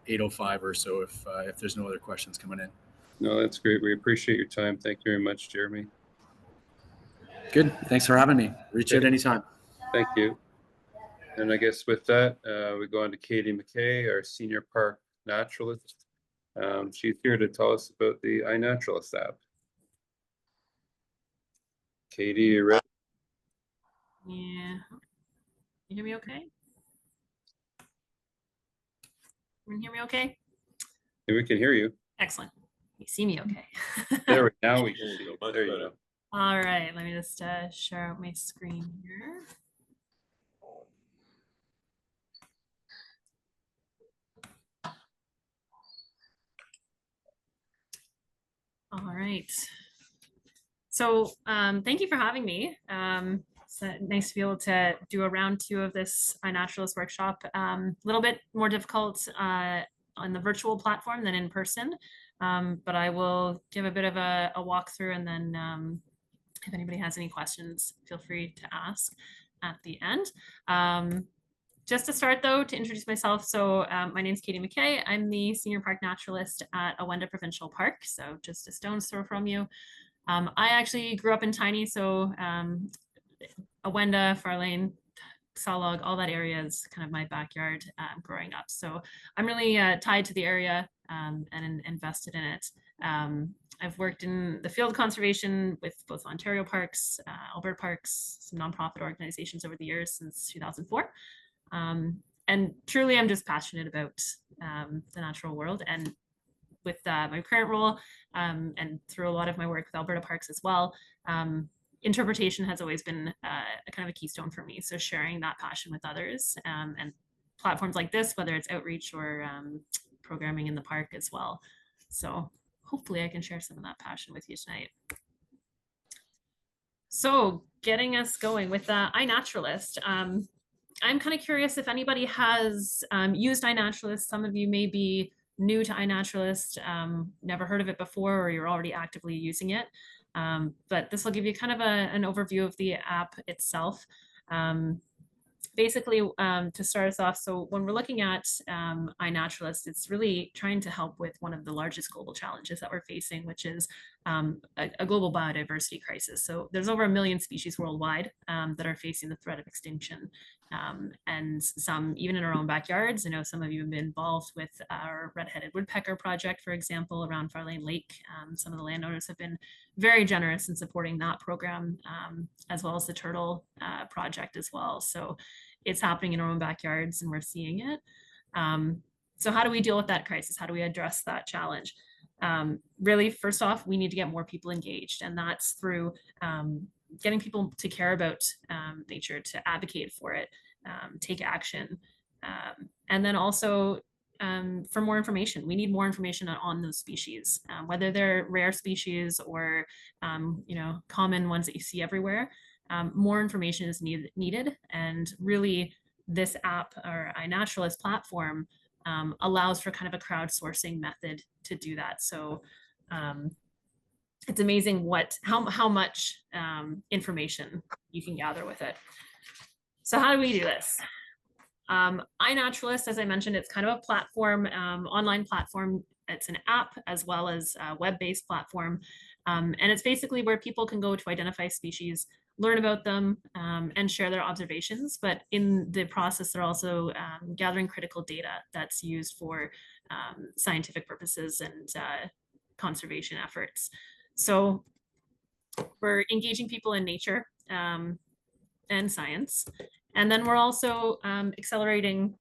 8:05 or so if there's no other questions coming in. No, that's great. We appreciate your time. Thank you very much, Jeremy. Good. Thanks for having me. Reach out anytime. Thank you. And I guess with that, we go on to Katie McKay, our senior park naturalist. She's here to tell us about the iNaturalist app. Katie, you ready? Yeah. You hear me okay? Can you hear me okay? Yeah, we can hear you. Excellent. You see me okay? There, now we can see you. Much There you better. go. All right, let me just share out my screen here. All right. So thank you for having me. It's nice to be able to do a round 2 of this iNaturalist workshop. A little bit more difficult on the virtual platform than in person, but I will give a bit of a walkthrough, and then if anybody has any questions, feel free to ask at the end. Just to start though, to introduce myself, so my name is Katie McKay. I'm the Senior Park Naturalist at Awenda Provincial Park, so just a stone's throw from you. I actually grew up in Tiny, so Awenda, Farlane, Sawlog, all that area is kind of my backyard growing up. So I'm really tied to the area and invested in it. I've worked in the field conservation with both Ontario Parks, Alberta Parks, some nonprofit organizations over the years since 2004. And truly, I'm just passionate about the natural world. And with my current role and through a lot of my work with Alberta Parks as well, interpretation has always been a kind of a keystone for me. So sharing that passion with others and platforms like this, whether it's outreach or programming in the park as well. So hopefully I can share some of that passion with you tonight. So getting us going with iNaturalist. I'm kind of curious if anybody has used iNaturalist. Some of you may be new to iNaturalist, never heard of it before, or you're already actively using it. But this will give you kind of an overview of the app itself. Basically, to start us off, so when we're looking at iNaturalist, it's really trying to help with one of the largest global challenges that we're facing, which is a global biodiversity crisis. So there's over 1 million species worldwide that are facing the threat of extinction. And some even in our own backyards. I know some of you have been involved with our red-headed woodpecker project, for example, around Farlane Lake. Some of the landowners have been very generous in supporting that program, as well as the turtle project as well. So it's happening in our own backyards and we're seeing it. So how do we deal with that crisis? How do we address that challenge? Really, first off, we need to get more people engaged, and that's through getting people to care about nature, to advocate for it, take action, and then also for more information. We need more information on those species, whether they're rare species or common ones that you see everywhere. More information is needed, and really this app or iNaturalist platform allows for kind of a crowdsourcing method to do that. So it's amazing how much information you can gather with it. So how do we do this? iNaturalist, as I mentioned, it's kind of a platform, online platform. It's an app as well as a web-based platform. And it's basically where people can go to identify species, learn about them, and share their observations. But in the process, they're also gathering critical data that's used for scientific purposes and conservation efforts. So we're engaging people in nature and science. And then we're also accelerating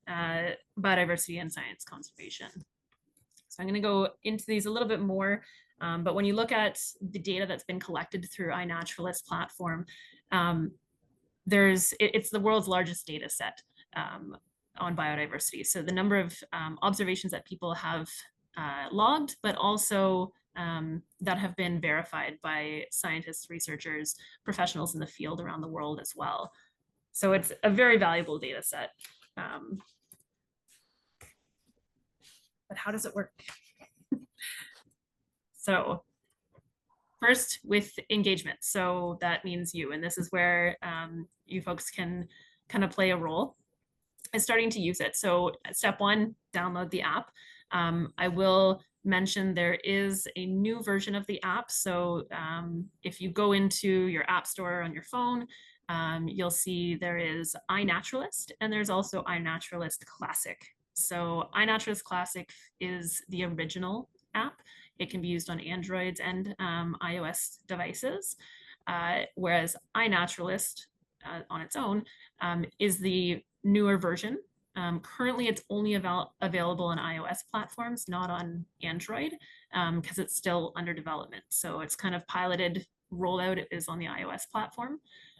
biodiversity and science conservation. So I'm going to go into these a little bit more. But when you look at the data that's been collected through iNaturalist platform, it's the world's largest data set on biodiversity. So the number of observations that people have logged, but also that have been verified by scientists, researchers, professionals in the field around the world as well. So it's a very valuable data set. but how does it work? So first with engagement. So that means you, and this is where you folks can kind of play a role in starting to use it. So step one, download the app. I will mention there is a new version of the app. So if you go into your app store on your phone, you'll see there is iNaturalist and there's also iNaturalist Classic. So iNaturalist Classic is the original app. It can be used on Androids and iOS devices, whereas iNaturalist on its own is the newer version. Currently, it's only available on iOS platforms, not on Android, because it's still under development. So it's kind of piloted rollout is on the iOS platform.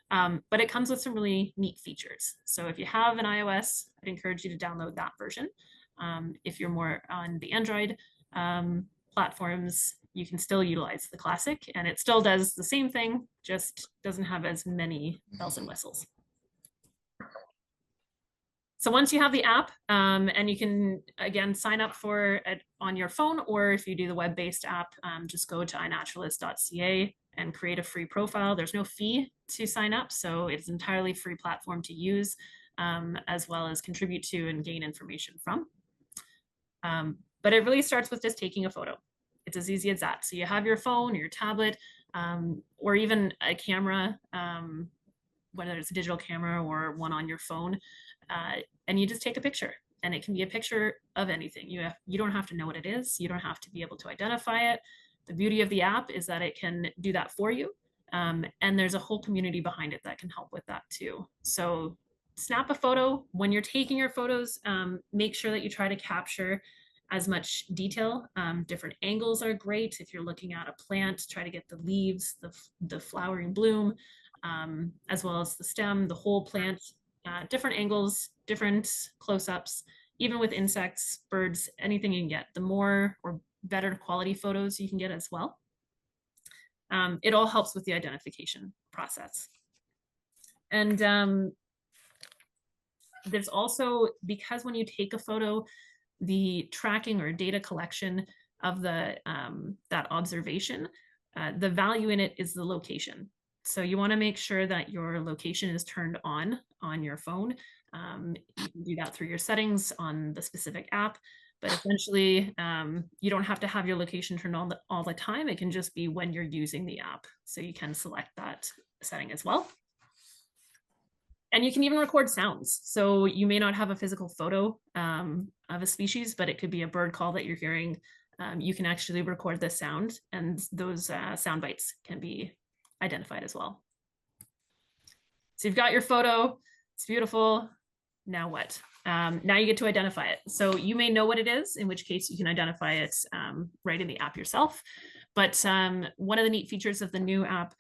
But it comes with some really neat features. So if you have an iOS, I'd encourage you to download that version. If you're more on the Android platforms, you can still utilize the Classic, and it still does the same thing, just doesn't have as many bells and whistles. So once you have the app, and you can, again, sign up for it on your phone, or if you do the web-based app, just go to inaturalist.ca and create a free profile. There's no fee to sign up, so it's an entirely free platform to use, as well as contribute to and gain information from. But it really starts with just taking a photo. It's as easy as that. So you have your phone or your tablet, or even a camera, whether it's a digital camera or one on your phone, and you just take a picture. And it can be a picture of anything. You don't have to know what it is. You don't have to be able to identify it. The beauty of the app is that it can do that for you. And there's a whole community behind it that can help with that too. So snap a photo. When you're taking your photos, make sure that you try to capture as much detail. Different angles are great. If you're looking at a plant, try to get the leaves, the flowering bloom, as well as the stem, the whole plant, different angles, different close-ups, even with insects, birds, anything you can get, the more or better quality photos you can get as well. It all helps with the identification process. And there's also, because when you take a photo, the tracking or data collection of the that observation, the value in it is the location. So you want to make sure that your location is turned on your phone. You can do that through your settings on the specific app, but essentially you don't have to have your location turned on all the time. It can just be when you're using the app. So you can select that setting as well. And you can even record sounds. So you may not have a physical photo of a species, but it could be a bird call that you're hearing. You can actually record the sound, and those sound bites can be identified as well. So you've got your photo, it's beautiful. Now what? Now you get to identify it. So you may know what it is, in which case you can identify it right in the app yourself. But one of the neat features of the new app,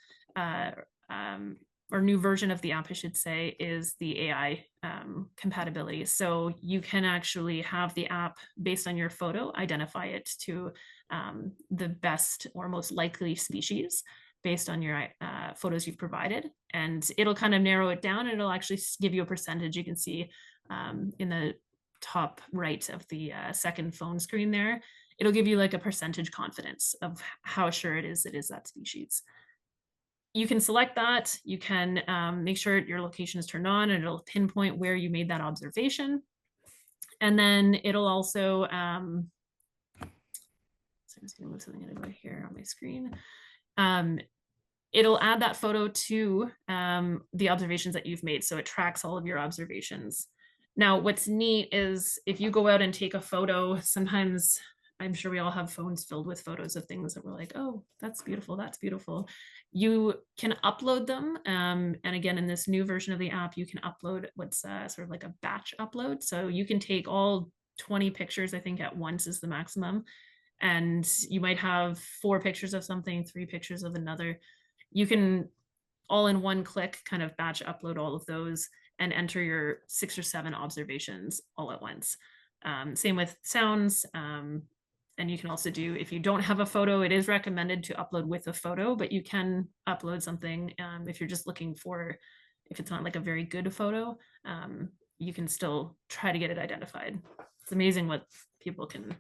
or new version of the app, I should say, is the AI compatibility. So you can actually have the app, based on your photo, identify it to the best or most likely species based on your photos you've provided. And it'll kind of narrow it down, and it'll actually give you a percentage. You can see in the top right of the second phone screen there, it'll give you like a percentage confidence of how sure it is that species. You can select that. You can make sure your location is turned on, and it'll pinpoint where you made that observation. And then it'll also, so I'm just gonna move something over here on my screen. It'll add that photo to the observations that you've made. So it tracks all of your observations. Now, what's neat is if you go out and take a photo, sometimes I'm sure we all have phones filled with photos of things that we're like, oh, that's beautiful, that's beautiful. You can upload them. And again, in this new version of the app, you can upload what's sort of like a batch upload. So you can take all 20 pictures, I think at once is the maximum. And you might have 4 pictures of something, 3 pictures of another. You can all in one click kind of batch upload all of those and enter your 6 or 7 observations all at once. Same with sounds. And you can also do, if you don't have a photo, it is recommended to upload with a photo, but you can upload something if you're just looking for, if it's not like a very good photo, you can still try to get it identified. It's amazing what people can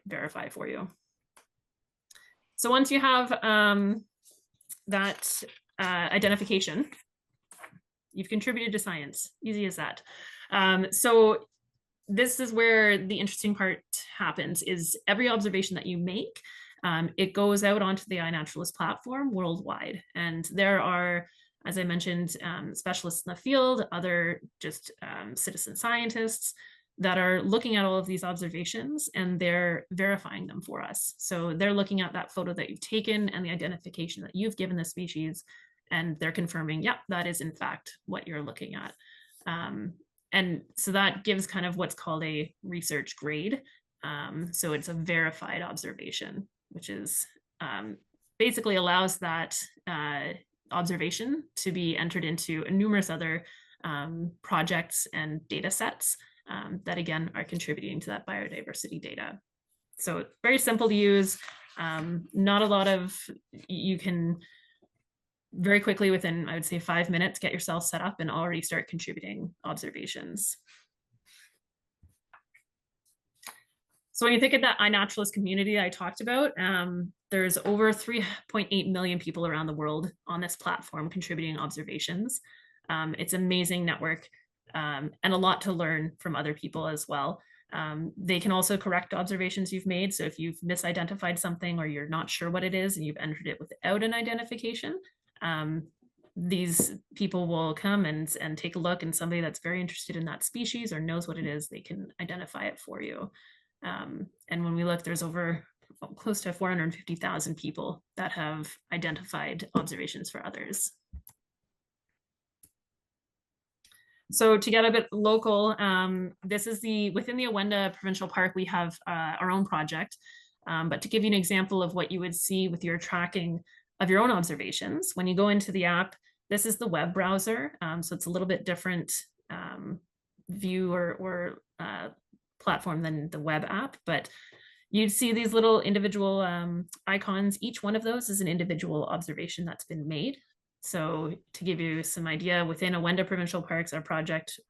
verify for you. So once you have that identification, you've contributed to science. Easy as that. So this is where the interesting part happens, is every observation that you make, it goes out onto the iNaturalist platform worldwide. And there are, as I mentioned, specialists in the field, other just citizen scientists that are looking at all of these observations, and they're verifying them for us. So they're looking at that photo that you've taken and the identification that you've given the species, and they're confirming, yep, that is in fact what you're looking at. And so that gives kind of what's called a research grade. So it's a verified observation, which is basically allows that observation to be entered into numerous other projects and data sets that again are contributing to that biodiversity data. So it's very simple to use. Not a lot of, you can very quickly, within, I would say, 5 minutes, get yourself set up and already start contributing observations. So when you think of that iNaturalist community I talked about, there's over 3.8 million people around the world on this platform contributing observations. It's an amazing network, and a lot to learn from other people as well. They can also correct observations you've made. So if you've misidentified something or you're not sure what it is and you've entered it without an identification, these people will come and take a look, and somebody that's very interested in that species or knows what it is, they can identify it for you. And when we look, there's over close to 450,000 people that have identified observations for others. So to get a bit local, this is within the Awenda Provincial Park, we have our own project. But to give you an example of what you would see with your tracking of your own observations, when you go into the app, this is the web browser. So it's a little bit different view or platform than the web app, but you'd see these little individual icons. Each one of those is an individual observation that's been made. So to give you some idea, within Awenda Provincial Parks, our project,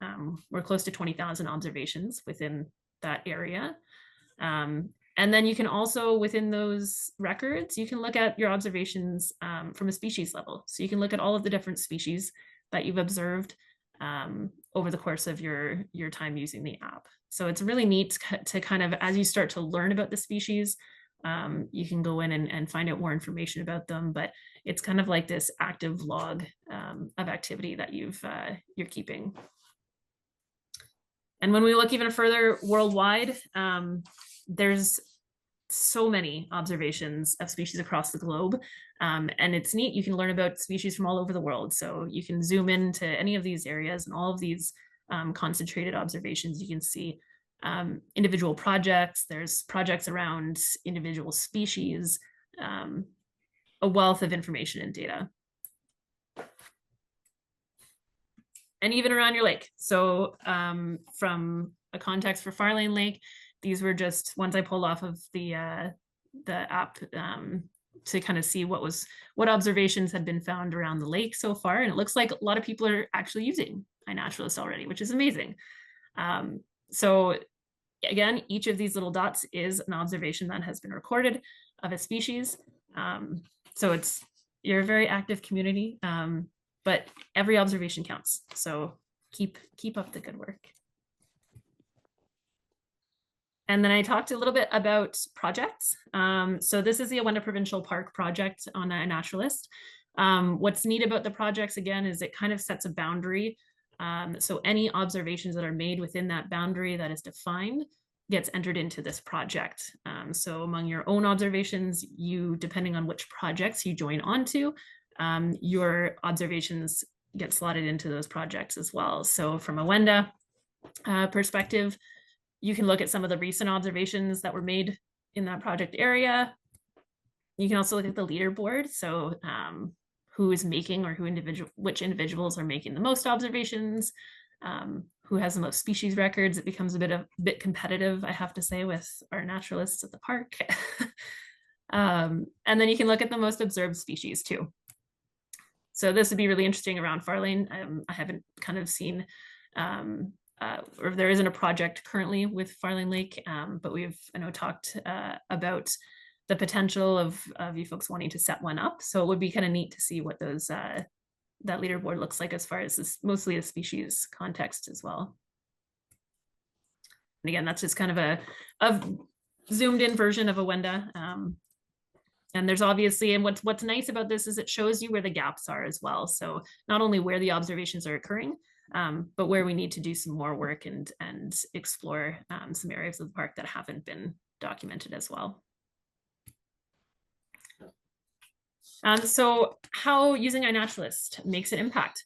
we're close to 20,000 observations within that area. And then you can also, within those records, you can look at your observations from a species level. So you can look at all of the different species that you've observed over the course of your time using the app. So it's really neat to kind of, as you start to learn about the species, you can go in and find out more information about them, but it's kind of like this active log of activity that you're keeping. And when we look even further worldwide, there's so many observations of species across the globe. And it's neat, you can learn about species from all over the world. So you can zoom into any of these areas and all of these concentrated observations. You can see individual projects, there's projects around individual species, a wealth of information and data. And even around your lake. So from a context for Farlane Lake, these were just ones I pulled off of the app to kind of see what observations had been found around the lake so far. And it looks like a lot of people are actually using iNaturalist already, which is amazing. So again, each of these little dots is an observation that has been recorded of a species. So you're a very active community, but every observation counts. So keep up the good work. And then I talked a little bit about projects. So this is the Awenda Provincial Park project on iNaturalist. What's neat about the projects, again, is it kind of sets a boundary. So any observations that are made within that boundary that is defined gets entered into this project. So among your own observations, depending on which projects you join onto, your observations get slotted into those projects as well. So from a Awenda perspective, you can look at some of the recent observations that were made in that project area. You can also look at the leaderboard. So who is making or which individuals are making the most observations, who has the most species records. It becomes a bit competitive, I have to say, with our naturalists at the park. And then you can look at the most observed species too. So this would be really interesting around Farlane. I haven't kind of seen or there isn't a project currently with Farling Lake, but I know talked about the potential of you folks wanting to set one up. So it would be kind of neat to see what those that leaderboard looks like as far as this, mostly the species context as well. And again, that's just kind of a zoomed in version of a Wenda. And there's obviously, and what's nice about this is it shows you where the gaps are as well. So not only where the observations are occurring, but where we need to do some more work and explore some areas of the park that haven't been documented as well. So how using iNaturalist makes an impact.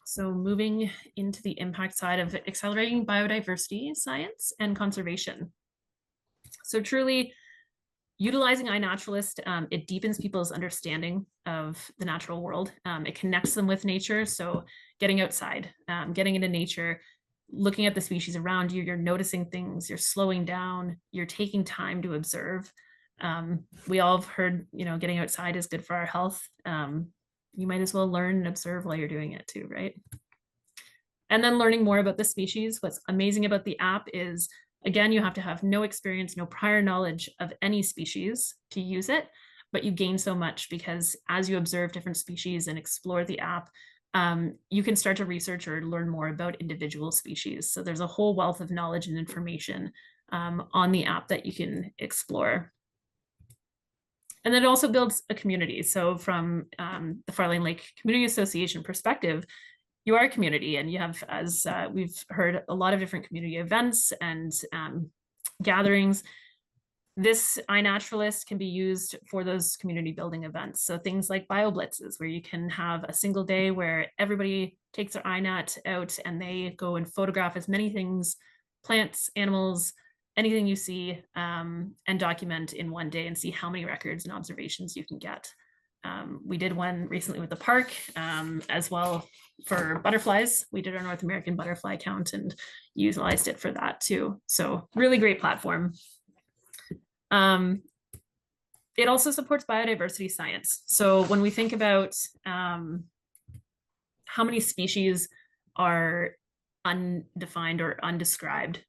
So moving into the impact side of accelerating biodiversity science and conservation. So truly utilizing iNaturalist, it deepens people's understanding of the natural world. It connects them with nature. So getting outside, getting into nature, looking at the species around you, you're noticing things, you're slowing down, you're taking time to observe. We all have heard, getting outside is good for our health. You might as well learn and observe while you're doing it too, right? And then learning more about the species. What's amazing about the app is, again, you have to have no experience, no prior knowledge of any species to use it, but you gain so much because as you observe different species and explore the app, you can start to research or learn more about individual species. So there's a whole wealth of knowledge and information on the app that you can explore. And then it also builds a community. So from the Farling Lake Community Association perspective, you are a community and you have, as we've heard, a lot of different community events and gatherings. This iNaturalist can be used for those community building events. So things like BioBlitzes, where you can have a single day where everybody takes their iNat out and they go and photograph as many things, plants, animals, anything you see, and document in one day and see how many records and observations you can get. We did one recently with the park as well for butterflies. We did our North American butterfly count and utilized it for that too. So really great platform. It also supports biodiversity science. So when we think about how many species are undefined or undescribed,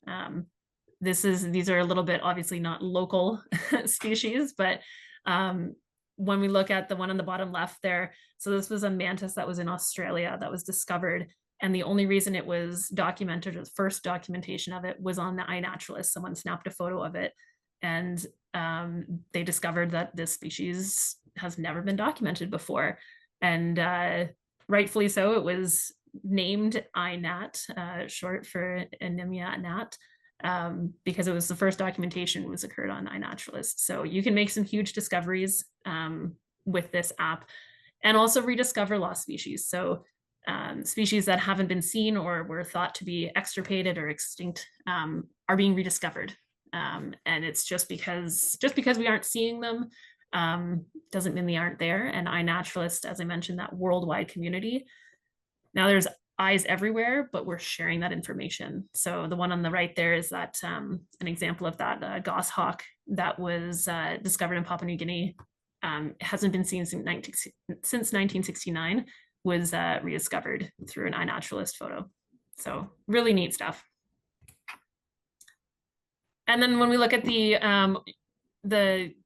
these are a little bit obviously not local species, but when we look at the one on the bottom left there, so this was a mantis that was in Australia that was discovered. And the only reason it was documented, or the first documentation of it, was on the iNaturalist. Someone snapped a photo of it and they discovered that this species has never been documented before. And rightfully so, it was named iNat, short for Anemia Nat, because it was the first documentation was occurred on iNaturalist. So you can make some huge discoveries with this app and also rediscover lost species. So species that haven't been seen or were thought to be extirpated or extinct are being rediscovered. And it's just because we aren't seeing them doesn't mean they aren't there. And iNaturalist, as I mentioned, that worldwide community. Now there's eyes everywhere, but we're sharing that information. So the one on the right there is that an example of that goshawk that was discovered in Papua New Guinea. Hasn't been seen since 1969, was rediscovered through an iNaturalist photo. So really neat stuff. And then when we look at the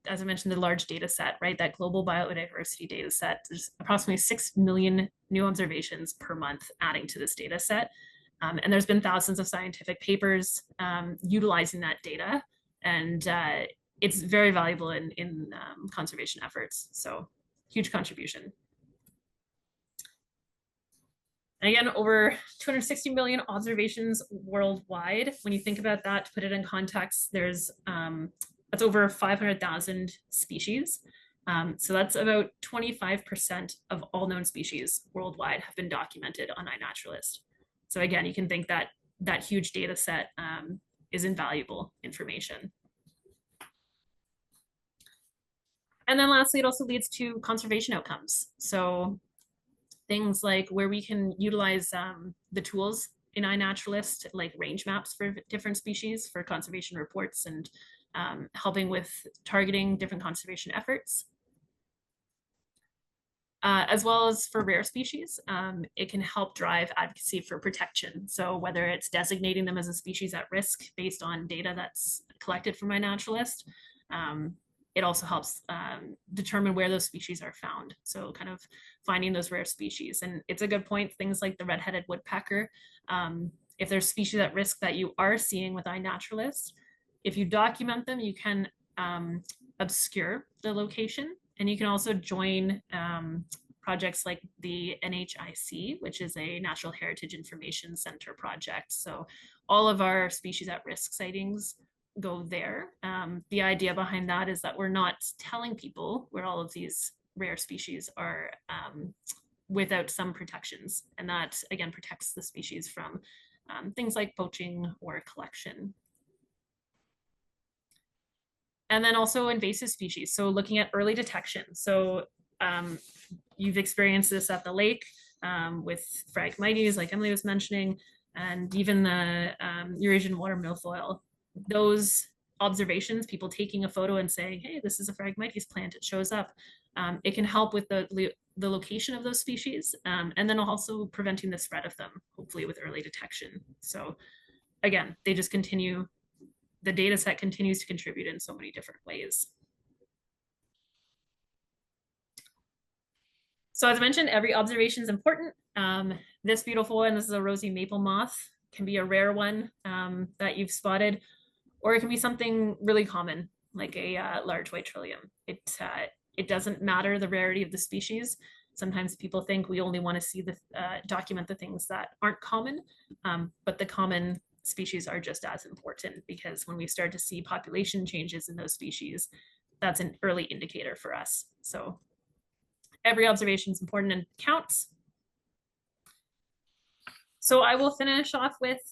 as I mentioned, the large data set, right? That global biodiversity data set, there's approximately 6 million new observations per month adding to this data set. And there's been thousands of scientific papers utilizing that data. And it's very valuable in conservation efforts. So huge contribution. And again, over 260 million observations worldwide. When you think about that, to put it in context, there's that's over 500,000 species. So that's about 25% of all known species worldwide have been documented on iNaturalist. So again, you can think that that huge data set is invaluable information. And then lastly, it also leads to conservation outcomes. So things like where we can utilize the tools in iNaturalist, like range maps for different species for conservation reports and helping with targeting different conservation efforts. as well as for rare species. It can help drive advocacy for protection. So whether it's designating them as a species at risk based on data that's collected from iNaturalist, it also helps determine where those species are found. So kind of finding those rare species. And it's a good point, things like the red-headed woodpecker. If there's species at risk that you are seeing with iNaturalist, if you document them, you can obscure the location. And you can also join projects like the NHIC, which is a Natural Heritage Information Center project. So all of our species at risk sightings go there. The idea behind that is that we're not telling people where all of these rare species are without some protections. And that, again, protects the species from things like poaching or collection. And then also invasive species. So looking at early detection. So you've experienced this at the lake with Phragmites, like Emily was mentioning, and even the Eurasian water milfoil. Those observations, people taking a photo and saying, hey, this is a Phragmites plant, it shows up. It can help with the location of those species, and then also preventing the spread of them, hopefully with early detection. So again, they just continue, the data set continues to contribute in so many different ways. So as I mentioned, every observation is important. This beautiful one, this is a rosy maple moth, can be a rare one that you've spotted, or it can be something really common, like a large white trillium. It doesn't matter the rarity of the species. Sometimes people think we only want to see the document the things that aren't common, but the common species are just as important, because when we start to see population changes in those species, that's an early indicator for us. So every observation is important and counts. So I will finish off with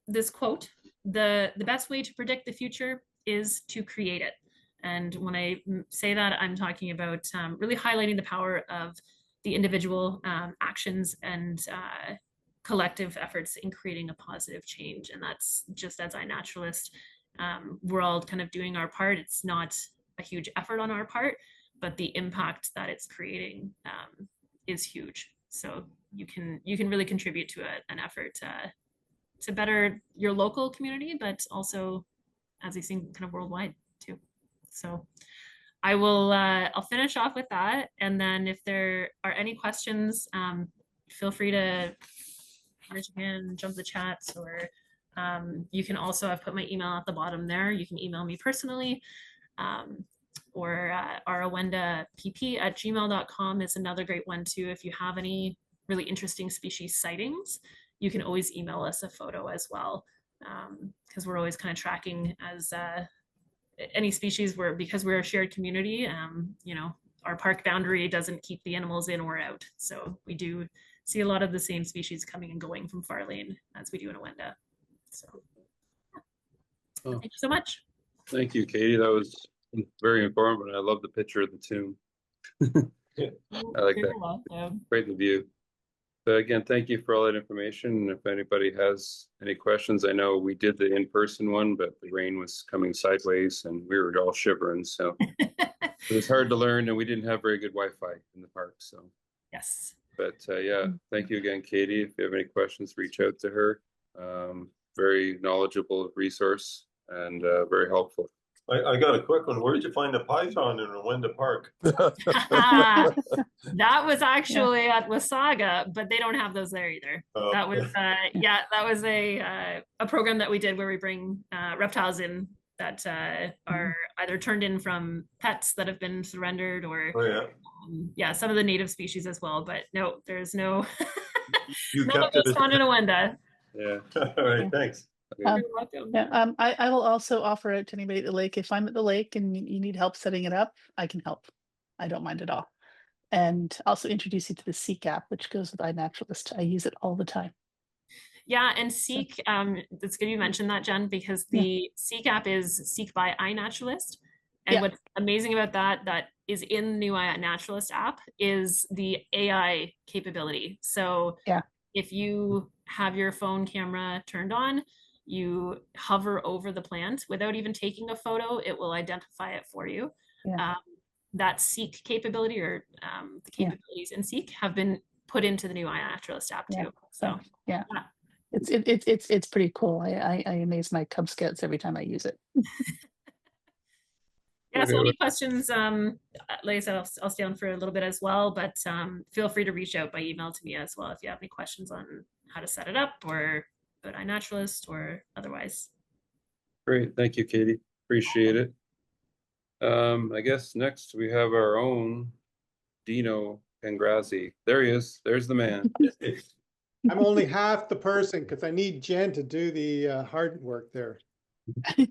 this quote: the best way to predict the future is to create it. And when I say that, I'm talking about really highlighting the power of the individual actions and collective efforts in creating a positive change. And that's just as iNaturalist, we're all kind of doing our part. It's not a huge effort on our part, but the impact that it's creating is huge. So you can really contribute to an effort to better your local community, but also, as you've seen, kind of worldwide too. So I will, I'll finish off with that. And then if there are any questions, feel free to raise your hand, jump the chats, or you can also, I've put my email at the bottom there. You can email me personally, or rawenda.pp@gmail.com is another great one too. If you have any really interesting species sightings, you can always email us a photo as well, because we're always kind of tracking as any species where, because we're a shared community, you know, our park boundary doesn't keep the animals in or out. So we do see a lot of the same species coming and going from Farlane as we do in Awenda. So yeah. Thank you so much. Thank you, Katie. That was very informative. I love the picture of the tomb. I like that. Great the view. So again, thank you for all that information. If anybody has any questions, I know we did the in-person one, but the rain was coming sideways and we were all shivering. So it was hard to learn, and we didn't have very good Wi-Fi in the park. So yes. But yeah, thank you again, Katie. If you have any questions, reach out to her. Very knowledgeable resource and very helpful. I got a quick one. Where did you find the python in Awenda Park? That was actually at Wasaga, but they don't have those there either. Oh, that was yeah, that was a program that we did where we bring reptiles in that are either turned in from pets that have been surrendered, or oh yeah. Yeah, some of the native species as well. But no, there's no You no kept of those it. found in Awenda. Yeah. All right, thanks. You're welcome. Yeah, I will also offer out to anybody at the lake, if I'm at the lake and you need help setting it up, I can help. I don't mind at all. And also introduce you to the Seek app, which goes with iNaturalist. I use it all the time. Yeah, and Seek, it's good you mentioned that, Jen, because the Seek app is Seek by iNaturalist. And what's amazing about that is in the new iNaturalist app is the AI capability. So if you have your phone camera turned on, you hover over the plant without even taking a photo, it will identify it for you. that Seek capability or the Yeah. capabilities in Seek have been put into the new iNaturalist app Yeah. too. So Yeah. yeah. It's pretty cool. I amaze my Cub Scouts every time I use it. Yeah, Okay, so any questions, like I said, I'll stay on for a little bit as well, but feel free to reach out by email to me as well if you have any questions on how to set it up or about iNaturalist or otherwise. great. Thank you, Katie. Appreciate it. I guess next we have our own Dino Pangrazzi. There he is. There's the man. I'm only half the person because I need Jen to do the hard work there.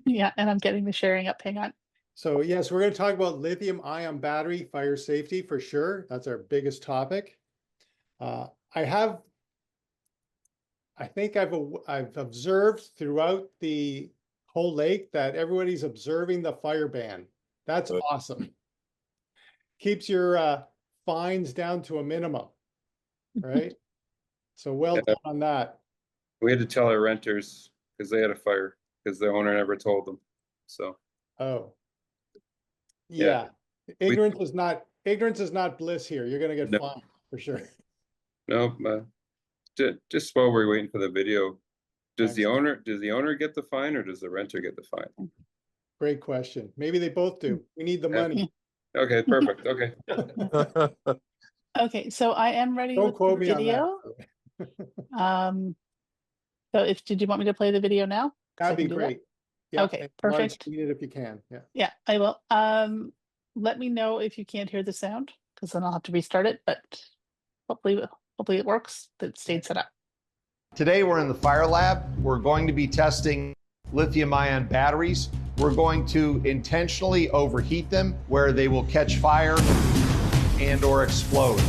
Yeah, and I'm getting the sharing up. Hang on. So yes, we're going to talk about lithium ion battery fire safety for sure. That's our biggest topic. I think I've observed throughout the whole lake that everybody's observing the fire ban. That's Good. awesome. Keeps your fines down to a minimum, right? So well Yeah. done on that. We had to tell our renters because they had a fire because the owner never told them. So Oh. Yeah. Yeah. Ignorance is not bliss here. You're gonna get No. fined for sure. no, just while we're waiting for the video, does the Thanks. owner get the fine or does the renter get the fine? Great question. Maybe they both do. We need the Yeah. money. Okay, perfect. Okay. Okay, so I am ready Don't with the quote me on video. that. So did you want me to play the video now? 'Cause I That'd be can do that. great. Yeah, Okay, and large perfect. speed it if you can. Yeah. Yeah, I will. Let me know if you can't hear the sound, because then I'll have to restart it, but hopefully it works. That stayed set up. Today we're in the fire lab. We're going to be testing lithium ion batteries. We're going to intentionally overheat them where they will catch fire and or explode.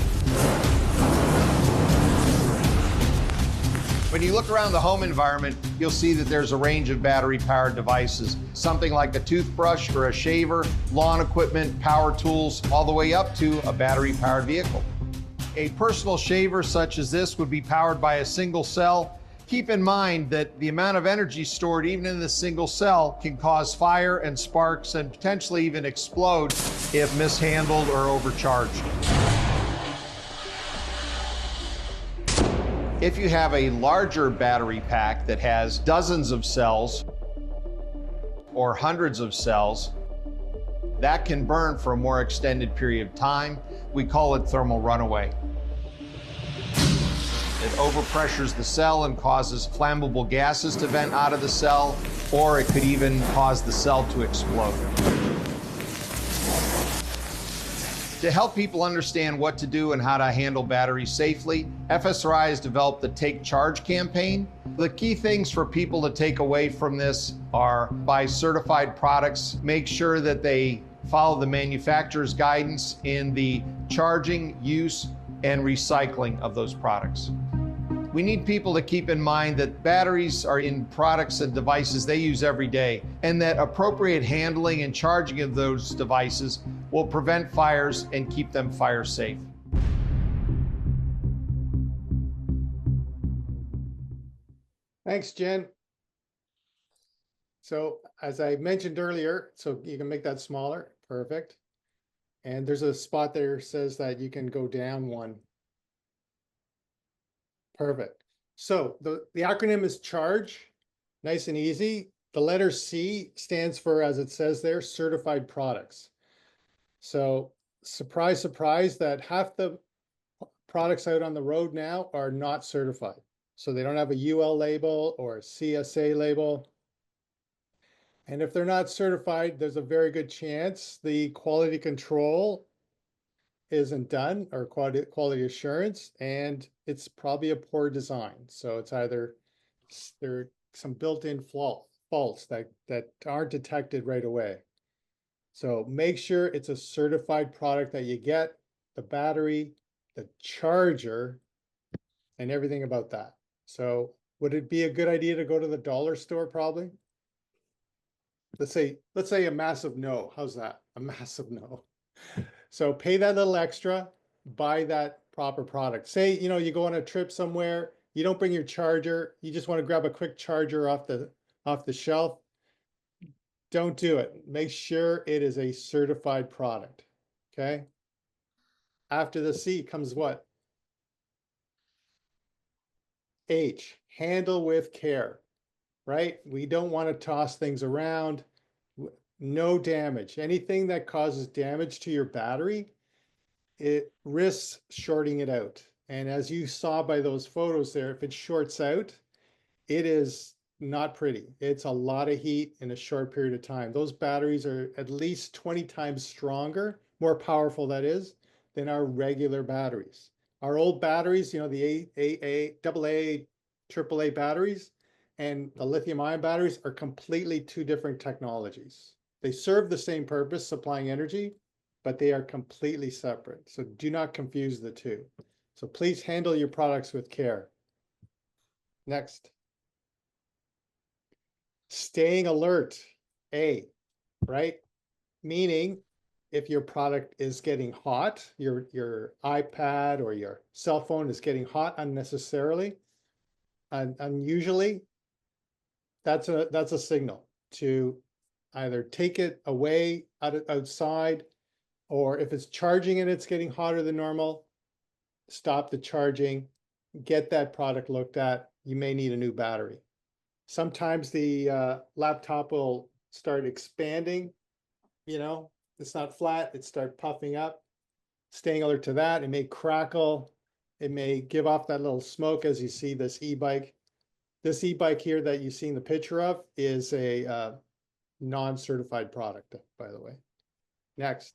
When you look around the home environment, you'll see that there's a range of battery-powered devices, something like a toothbrush or a shaver, lawn equipment, power tools, all the way up to a battery-powered vehicle. A personal shaver such as this would be powered by a single cell. Keep in mind that the amount of energy stored even in this single cell can cause fire and sparks and potentially even explode if mishandled or overcharged. If you have a larger battery pack that has dozens of cells or hundreds of cells, that can burn for a more extended period of time. We call it thermal runaway. It overpressures the cell and causes flammable gases to vent out of the cell, or it could even cause the cell to explode. To help people understand what to do and how to handle batteries safely, FSRI has developed the Take Charge campaign. The key things for people to take away from this are buy certified products, make sure that they follow the manufacturer's guidance in the charging, use, and recycling of those products. We need people to keep in mind that batteries are in products and devices they use every day, and that appropriate handling and charging of those devices will prevent fires and keep them fire safe. Thanks, Jen. So as I mentioned earlier, so you can make that smaller. Perfect. And there's a spot there that says that you can go down one. Perfect. So the acronym is CHARGE, nice and easy. The letter C stands for, as it says there, certified products. So surprise, surprise, that half the products out on the road now are not certified. So they don't have a UL label or a CSA label. And if they're not certified, there's a very good chance the quality control isn't done, or quality assurance, and it's probably a poor design. So it's either there are some built-in faults that aren't detected right away. So make sure it's a certified product that you get, the battery, the charger, and everything about that. So would it be a good idea to go to the dollar store probably? Let's say a massive no. How's that? A massive no. So pay that little extra, buy that proper product. Say, you go on a trip somewhere, you don't bring your charger, you just want to grab a quick charger off the shelf. Don't do it. Make sure it is a certified product. Okay. After the C comes what? H, handle with care, right? We don't want to toss things around. No damage. Anything that causes damage to your battery, it risks shorting it out. And as you saw by those photos there, if it shorts out, it is not pretty. It's a lot of heat in a short period of time. Those batteries are at least 20 times stronger, more powerful that is, than our regular batteries. Our old batteries, you know, the AA, AAA batteries and the lithium ion batteries are completely two different technologies. They serve the same purpose, supplying energy, but they are completely separate. So do not confuse the two. So please handle your products with care. Next. Staying alert, A, right? Meaning if your product is getting hot, your iPad or your cell phone is getting hot unnecessarily, unusually, that's a signal to either take it away outside, or if it's charging and it's getting hotter than normal, stop the charging, get that product looked at. You may need a new battery. Sometimes the laptop will start expanding, you know, it's not flat, it start puffing up. Staying alert to that, it may crackle, it may give off that little smoke as you see this e-bike. This e-bike here that you see in the picture of is a non-certified product, by the way. Next.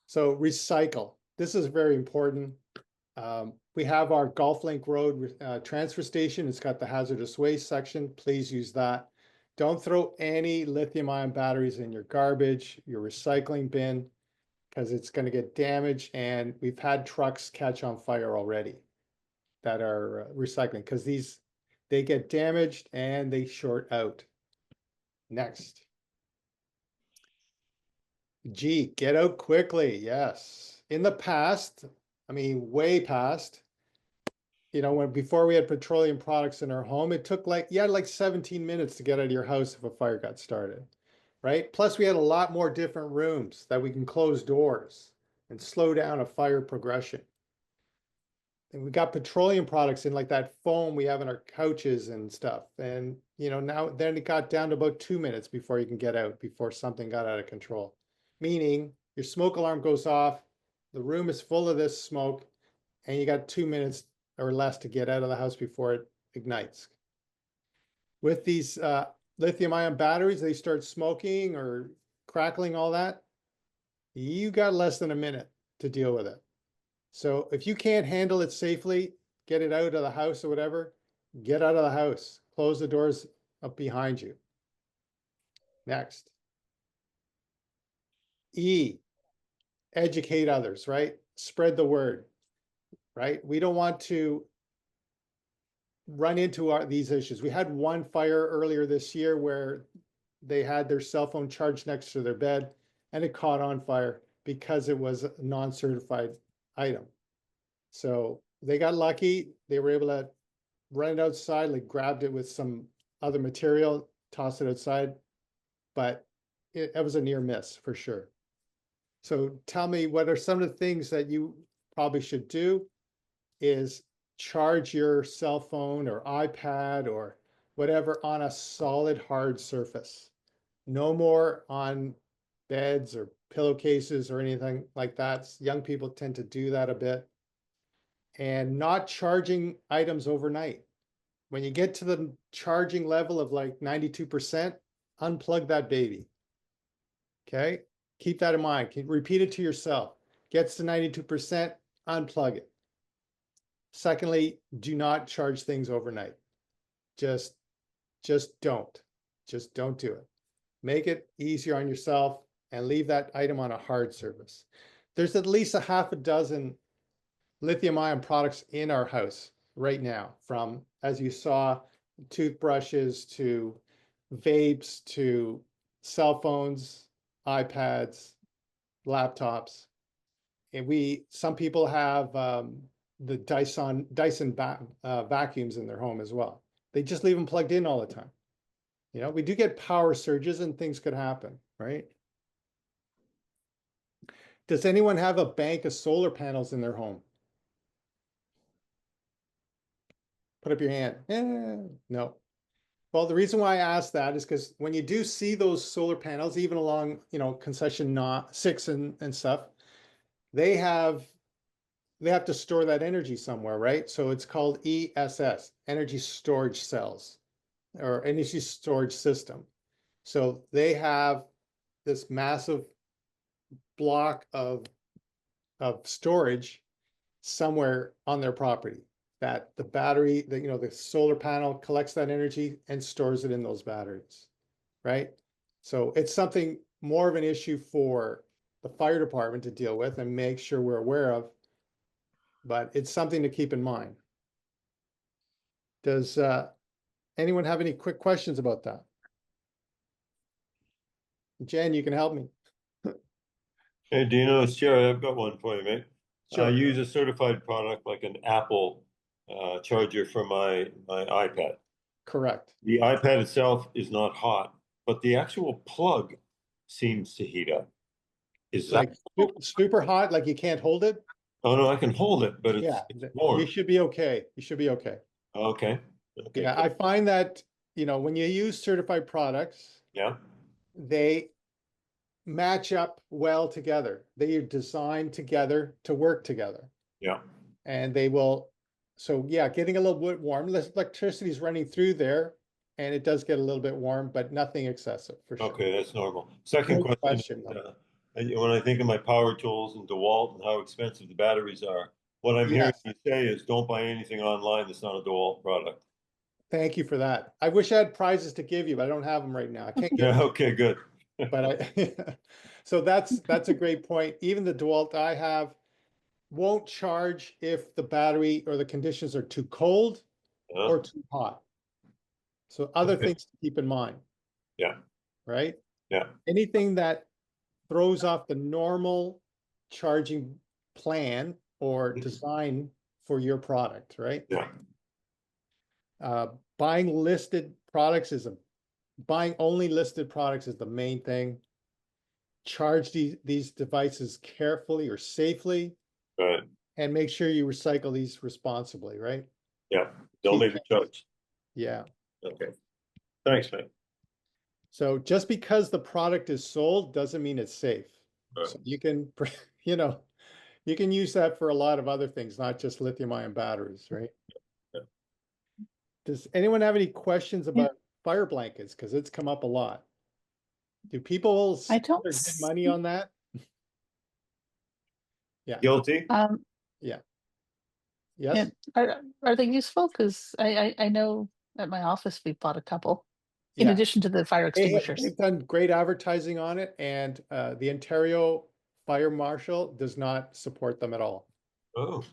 So recycle. This is very important. We have our Golf Link Road transfer station. It's got the hazardous waste section. Please use that. Don't throw any lithium ion batteries in your garbage, your recycling bin, because it's going to get damaged. And we've had trucks catch on fire already that are recycling, because they get damaged and they short out. Next. G, get out quickly. Yes. In the past, I mean, way past, you know, before we had petroleum products in our home, it took like 17 minutes to get out of your house if a fire got started, right? Plus we had a lot more different rooms that we can close doors and slow down a fire progression. And we got petroleum products in like that foam we have in our couches and stuff. And, you know, then it got down to about 2 minutes before you can get out, before something got out of control. Meaning your smoke alarm goes off, the room is full of this smoke, and you got 2 minutes or less to get out of the house before it ignites. With these lithium ion batteries, they start smoking or crackling, all that, you got less than a minute to deal with it. So if you can't handle it safely, get it out of the house or whatever, get out of the house, close the doors up behind you. Next. E, educate others, right? Spread the word, right? We don't want to run into these issues. We had one fire earlier this year where they had their cell phone charged next to their bed and it caught on fire because it was a non-certified item. So they got lucky. They were able to run it outside, like grabbed it with some other material, tossed it outside, but it was a near miss for sure. So tell me, what are some of the things that you probably should do is charge your cell phone or iPad or whatever on a solid hard surface. No more on beds or pillowcases or anything like that. Young people tend to do that a bit. And not charging items overnight. When you get to the charging level of like 92%, unplug that baby. Okay? Keep that in mind. Repeat it to yourself. Gets to 92%, unplug it. Secondly, do not charge things overnight. Just don't. Just don't do it. Make it easier on yourself and leave that item on a hard surface. There's at least a half a dozen lithium ion products in our house right now, from, as you saw, toothbrushes to vapes to cell phones, iPads, laptops. And some people have the Dyson vacuums in their home as well. They just leave them plugged in all the time. You know, we do get power surges and things could happen, right? Does anyone have a bank of solar panels in their home? Put up your hand. No. Well, the reason why I asked that is because when you do see those solar panels, even along, concession not 6 and stuff, they have to store that energy somewhere, right? So it's called ESS, energy storage cells or energy storage system. So they have this massive block of storage somewhere on their property that the battery, the solar panel collects that energy and stores it in those batteries, right? So it's something more of an issue for the fire department to deal with and make sure we're aware of, but it's something to keep in mind. Does anyone have any quick questions about that? Jen, you can help me. Hey, Dino, it's Jerry. I've got one for you, mate. I Sure. use a certified product like an Apple charger for my iPad. Correct. The iPad itself is not hot, but the actual plug seems to heat up. Is that? Like super hot, like you can't hold it? Oh, no, I can hold it, but Yeah, it's you warm. should be okay. You should be okay. Okay. Okay. Yeah, I find that, when you use certified products, Yeah. they match up well together. They are designed together to work together. Yeah. And they will, so yeah, getting a little bit warm. Electricity is running through there and it does get a little bit warm, but nothing excessive for sure. Okay, that's normal. Second No question. though. When I think of my power tools and DeWalt and how expensive the batteries are, what I'm hearing Yes, you say is don't buy anything online that's not a DeWalt product. thank you for that. I wish I had prizes to give you, but I don't have them right now. I can't give Yeah, them. okay, good. But so that's a great point. Even the DeWalt I have won't charge if the battery or the conditions are too cold or too hot. So other Okay. things to keep in mind, Yeah, right? yeah, Anything that throws off the normal charging plan or design for your product, right? yeah. Buying only listed products is the main thing. Charge these devices carefully or safely, Right. and make sure you recycle these responsibly, right? Yeah. Don't Keep leave the charge. Yeah. Okay. Thanks, man. So just because the product is sold doesn't mean it's safe. Right. So you can, you can use that for a lot of other things, not just lithium-ion batteries, right? Yeah. Does anyone have any questions about fire blankets? Because it's come up a lot. Do people I spend don't their good money on that? Yeah. Guilty? Yeah. yeah, Yes. are they useful? Because I know at my office we bought a couple in Yeah. addition to the fire extinguishers. They've done great advertising on it, and the Ontario Fire Marshal does not support them at all. Oh,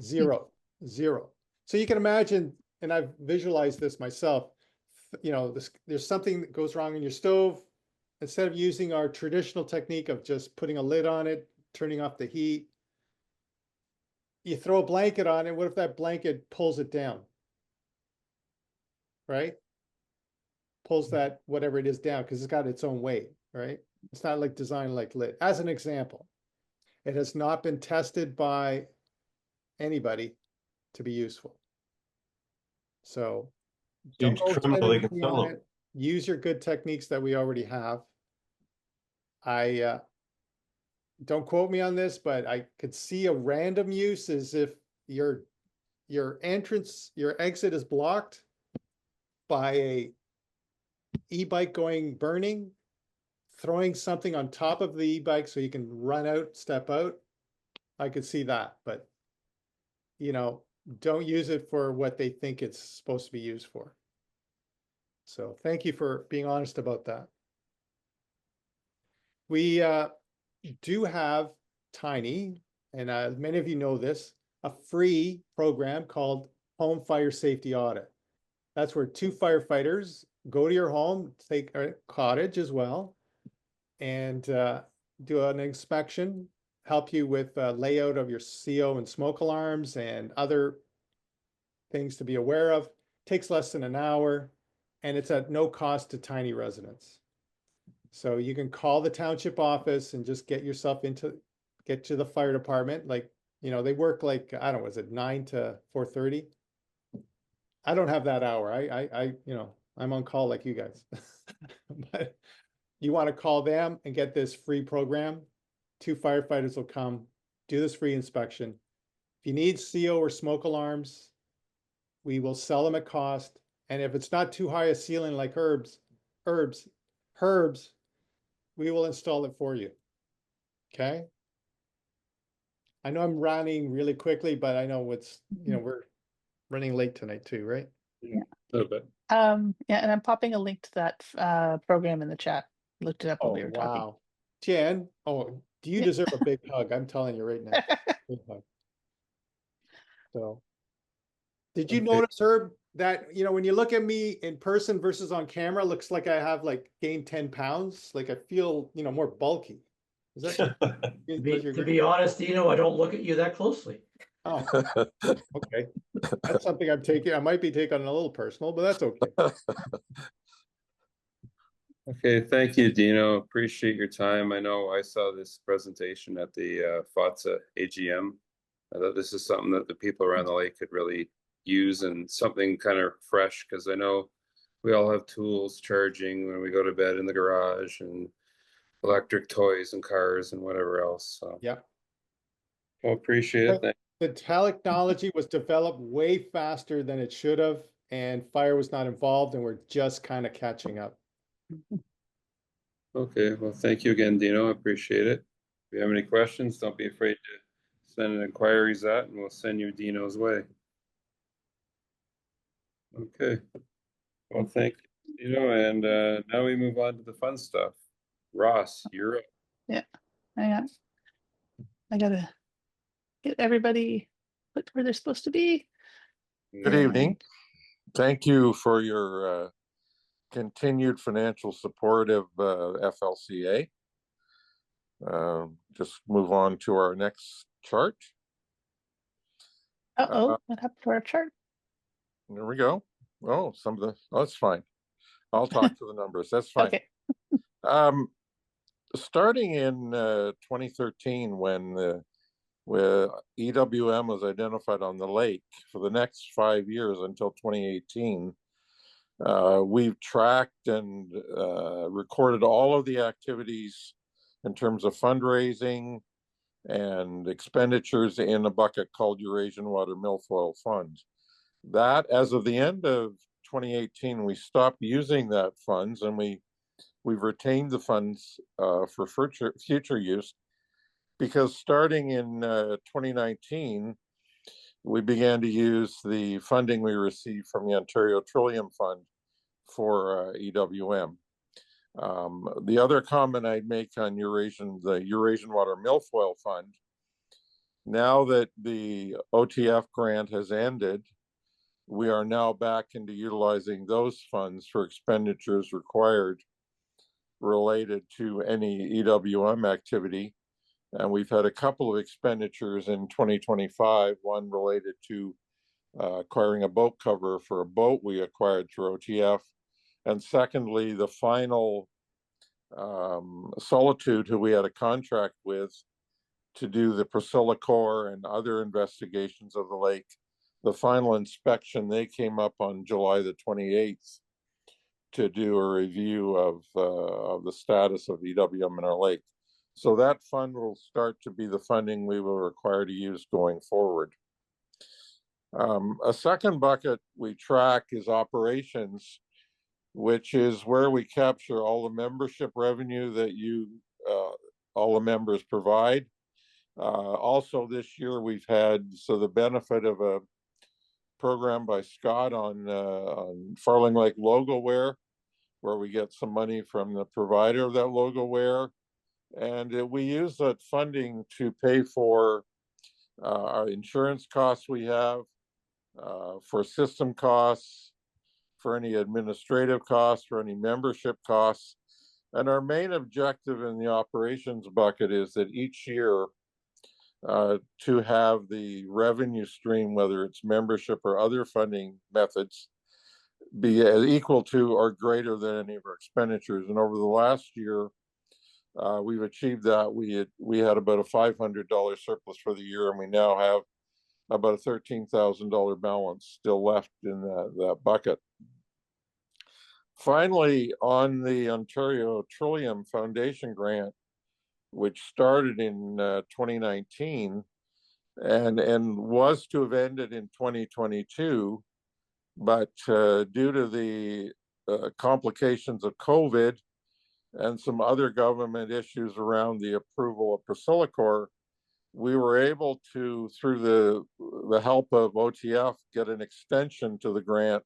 Zero. So you can imagine, and I've visualized this myself, there's something that goes wrong in your stove. Instead of using our traditional technique of just putting a lid on it, turning off the heat, you throw a blanket on it. What if that blanket pulls it down? Right? Pulls that, whatever it is, down because it's got its own weight, right? It's not like designed like lid. As an example, it has not been tested by anybody to be useful. So don't huge go trim, spending they can money sell on them. it. Use your good techniques that we already have. I don't quote me on this, but I could see a random use as if your exit is blocked by a e-bike going burning, throwing something on top of the e-bike so you can run out, step out. I could see that, but don't use it for what they think it's supposed to be used for. So thank you for being honest about that. We do have Tiny, and many of you know this, a free program called Home Fire Safety Audit. That's where 2 firefighters go to your home, take a cottage as well, and do an inspection, help you with layout of your CO and smoke alarms and other things to be aware of. Takes less than an hour, and it's at no cost to Tiny residents. So you can call the township office and just get yourself into get to the fire department, like, they work like, I don't know, is it 9 to 4:30? I don't have that hour. I'm on call like you guys. But you want to call them and get this free program. 2 firefighters will come, do this free inspection. If you need CO or smoke alarms, we will sell them at cost. And if it's not too high a ceiling like herbs, we will install it for you. Okay? I know I'm running really quickly, but I know we're running late tonight too, right? A little bit. Yeah, and I'm popping a link to that program in the chat. Looked it up while Oh, we were talking. wow. Jen, do you Yeah. deserve a big hug? I'm telling you right now. Big hug. So, did you Okay. notice, Herb, that, when you look at me in person versus on camera, looks like I have gained 10 pounds. Like I feel, more bulky. Is that To be honest, Dino, I don't look at you that closely. Oh, okay. That's something I might be taking a little personal, but that's okay. Okay, thank you, Dino. Appreciate your time. I know I saw this presentation at the FLCA AGM. I thought this is something that the people around the lake could really use and something kind of fresh, because I know we all have tools charging when we go to bed in the garage and electric toys and cars and whatever else. So Yeah. well, appreciate it. The technology was developed way faster than it should have, and fire was not involved, and we're just kind of catching up. Okay, well, thank you again, Dino. I appreciate it. If you have any questions, don't be afraid to send inquiries out, and we'll send you Dino's way. Okay. Well, thank you, Dino, and now we move on to the fun stuff. Ross, you're up. Yeah, hang on. I gotta get everybody put where they're supposed to be. Good evening. Thank you for your continued financial support of FLCA. Just move on to our next chart. What happened to our chart? There we go. Oh, that's fine. I'll talk to the numbers. That's fine. Okay. Starting in 2013, when EWM was identified on the lake, for the next 5 years until 2018, we've tracked and recorded all of the activities in terms of fundraising and expenditures in a bucket called Eurasian Water Milfoil Fund. That, as of the end of 2018, we stopped using that funds, and we've retained the funds for future use, because starting in 2019, we began to use the funding we received from the Ontario Trillium Fund for EWM. The other comment I'd make on the Eurasian Water Milfoil Fund, now that the OTF grant has ended, we are now back into utilizing those funds for expenditures required related to any EWM activity. And we've had a couple of expenditures in 2025, one related to acquiring a boat cover for a boat we acquired through OTF. And secondly, the final Solitude, who we had a contract with to do the Priscilla Core and other investigations of the lake. The final inspection, they came up on July the 28th to do a review of the status of EWM in our lake. So that fund will start to be the funding we will require to use going forward. A second bucket we track is operations, which is where we capture all the membership revenue that all the members provide. Also this year we've had the benefit of a program by Scott on Farling Lake Logoware, where we get some money from the provider of that logoware. And we use that funding to pay for our insurance costs we have, for system costs, for any administrative costs, for any membership costs. And our main objective in the operations bucket is that each year to have the revenue stream, whether it's membership or other funding methods, be equal to or greater than any of our expenditures. And over the last year, We've achieved that. We had about a $500 surplus for the year, and we now have about a $13,000 balance still left in that bucket. Finally, on the Ontario Trillium Foundation grant, which started in 2019 and was to have ended in 2022, but due to the complications of COVID and some other government issues around the approval of Priscillacor, we were able to, through the help of OTF, get an extension to the grant,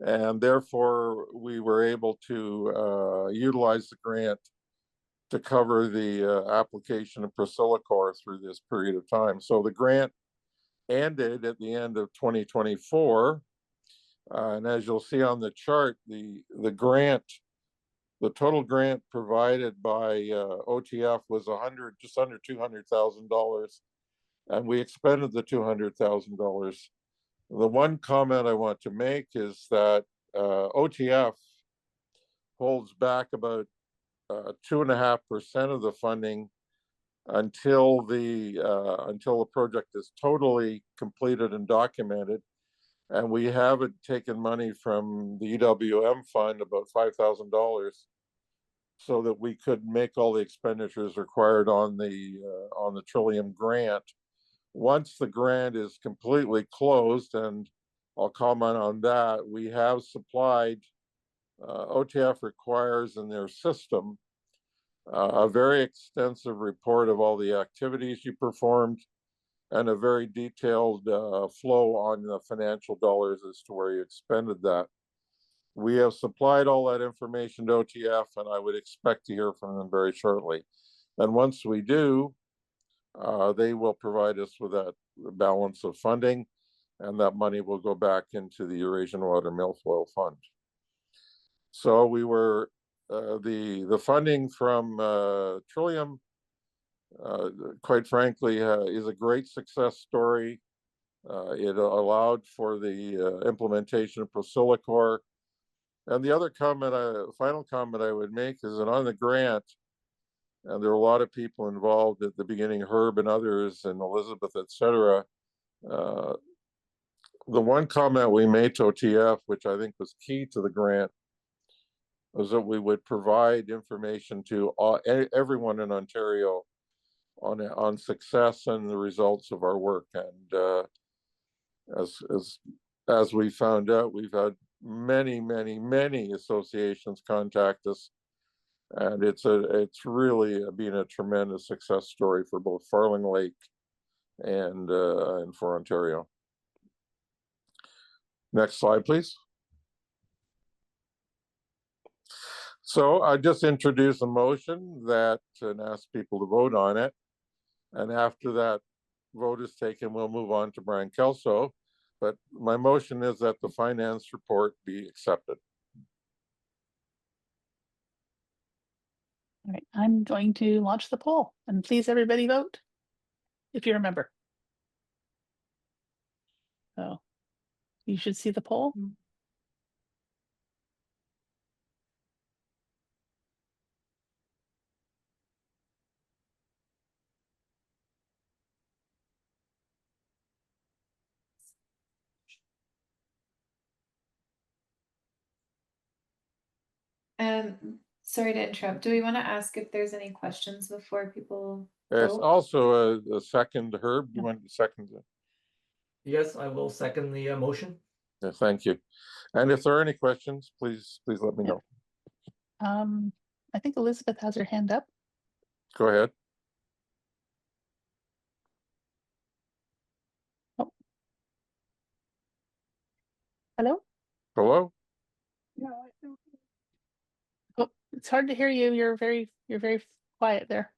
and therefore we were able to utilize the grant to cover the application of Priscillacor through this period of time. So the grant ended at the end of 2024, and as you'll see on the chart, the total grant provided by OTF was just under $200,000, and we expended the $200,000. The one comment I want to make is that OTF holds back about 2.5% of the funding until the project is totally completed and documented. And we haven't taken money from the EWM fund, about $5,000, so that we could make all the expenditures required on the Trillium grant. Once the grant is completely closed, and I'll comment on that, we have supplied, OTF requires in their system a very extensive report of all the activities you performed and a very detailed flow on the financial dollars as to where you expended that. We have supplied all that information to OTF, and I would expect to hear from them very shortly. And once we do, they will provide us with that balance of funding, and that money will go back into the Eurasian Water Milfoil Fund. So we were, the funding from Trillium, quite frankly, is a great success story. It allowed for the implementation of Priscillacor. And the other final comment I would make is that on the grant, and there were a lot of people involved at the beginning, Herb and others, and Elizabeth, etc. The one comment we made to OTF, which I think was key to the grant, was that we would provide information to everyone in Ontario on success and the results of our work. And as we found out, we've had many associations contact us, and it's really been a tremendous success story for both Farling Lake and for Ontario. Next slide, please. So I just introduced a motion and ask people to vote on it. And after that vote is taken, we'll move on to Brian Kelso. But my motion is that the finance report be accepted. All right, I'm going to launch the poll, and please everybody vote if you're a member. So you should see the poll. Sorry to interrupt. Do we want to ask if there's any questions before people There's vote? also a second. Herb, do you want to second it? Yes, I will second the motion. Yeah, thank you. And if there are any questions, please let me know. I think Elizabeth has her hand up. Go ahead. Oh. Hello? Hello? Oh, it's hard to hear you. You're very quiet there.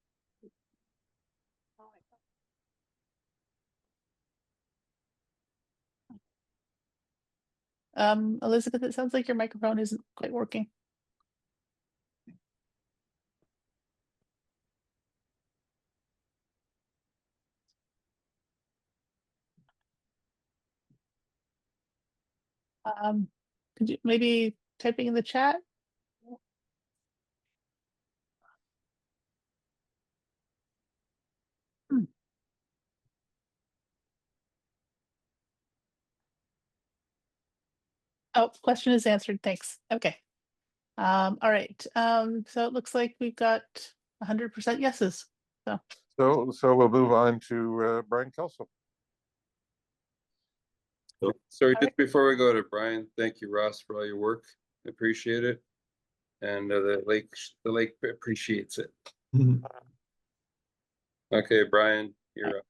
Elizabeth, it sounds like your microphone isn't quite working. Could you maybe typing in the chat? Oh, question is answered. Thanks. Okay. All right. So it looks like we've got 100% yeses. So we'll move on to Brian Kelso. Sorry, All just right. before we go to Brian, thank you, Ross, for all your work. Appreciate it. And the lake appreciates it. Okay, Brian, you're up.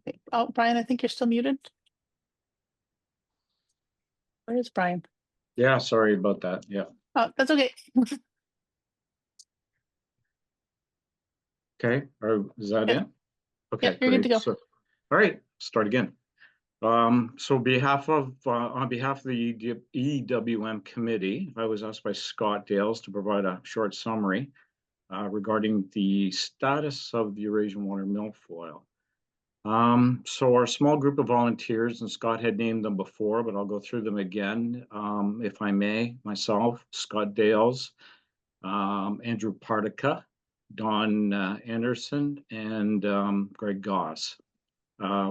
Okay. Oh, Brian, I think you're still muted. Where is Brian? Yeah, sorry about that. Yeah. Oh, that's okay. Okay. Or is that Yep. it? Okay, Yep, you're good to great. go. So, all right, start again. So on behalf of the EWM committee, I was asked by Scott Dales to provide a short summary regarding the status of the Eurasian water milfoil. So our small group of volunteers, and Scott had named them before, but I'll go through them again, if I may. Myself, Scott Dales, Andrew Partica, Don Anderson, and Greg Goss.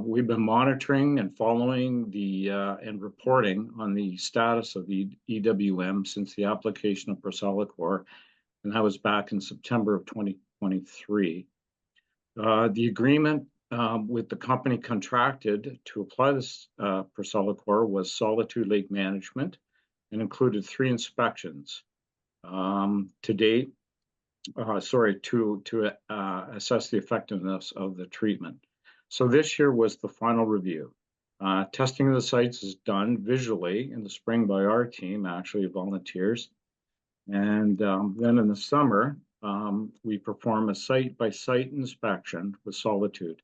We've been monitoring and following and reporting on the status of the EWM since the application of Proselicor, and that was back in September of 2023. The agreement with the company contracted to apply this Proselicor was Solitude Lake Management and included 3 inspections. To date, to assess the effectiveness of the treatment. So this year was the final review. Testing of the sites is done visually in the spring by our team, actually volunteers. And then in the summer, we perform a site-by-site inspection with Solitude.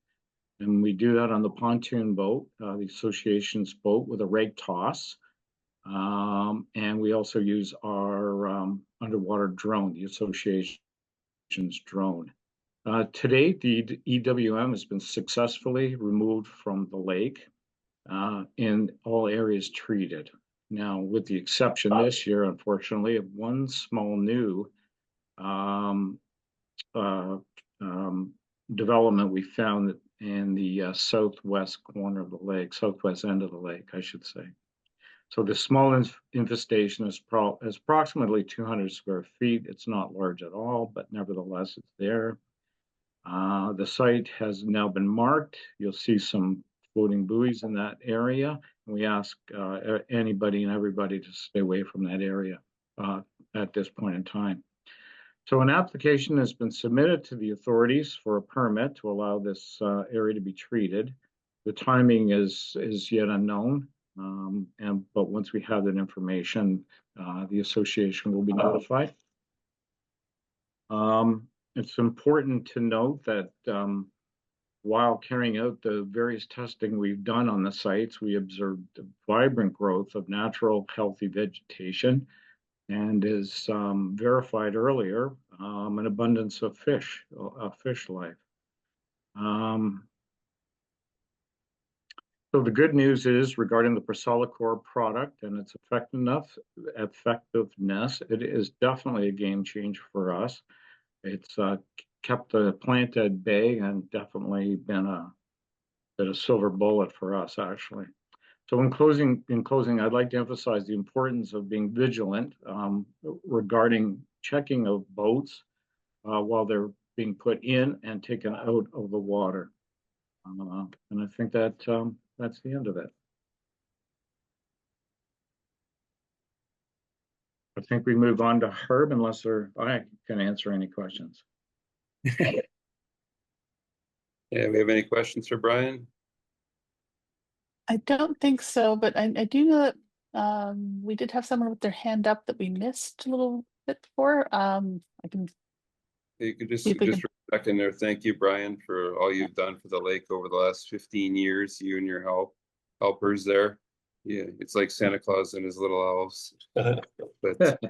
And we do that on the pontoon boat, the association's boat with a rake toss. And we also use our underwater drone, the association's drone. To date, the EWM has been successfully removed from the lake in all areas treated. Now, with the exception this year, unfortunately, of one small new development we found in the southwest corner of the lake, southwest end of the lake, I should say. So the small infestation is approximately 200 square feet. It's not large at all, but nevertheless, it's there. The site has now been marked. You'll see some floating buoys in that area. We ask anybody and everybody to stay away from that area at this point in time. So an application has been submitted to the authorities for a permit to allow this area to be treated. The timing is yet unknown, but once we have that information, the association will be notified. It's important to note that while carrying out the various testing we've done on the sites, we observed the vibrant growth of natural, healthy vegetation, and is verified earlier, an abundance of fish life. So the good news is regarding the Proselicor product and its effectiveness, it is definitely a game changer for us. It's kept the plant at bay and definitely been a silver bullet for us, actually. So in closing, I'd like to emphasize the importance of being vigilant regarding checking of boats while they're being put in and taken out of the water. And I think that that's the end of it. I think we move on to Herb unless I can answer any questions. Yeah, we have any questions for Brian? I don't think so, but I do know that we did have someone with their hand up that we missed a little bit before. I can. You could just See if we just back in there. Thank you, Brian, for all you've done for the lake over the last 15 years. You and your helpers there. Yeah, it's like Santa Claus and his little elves. But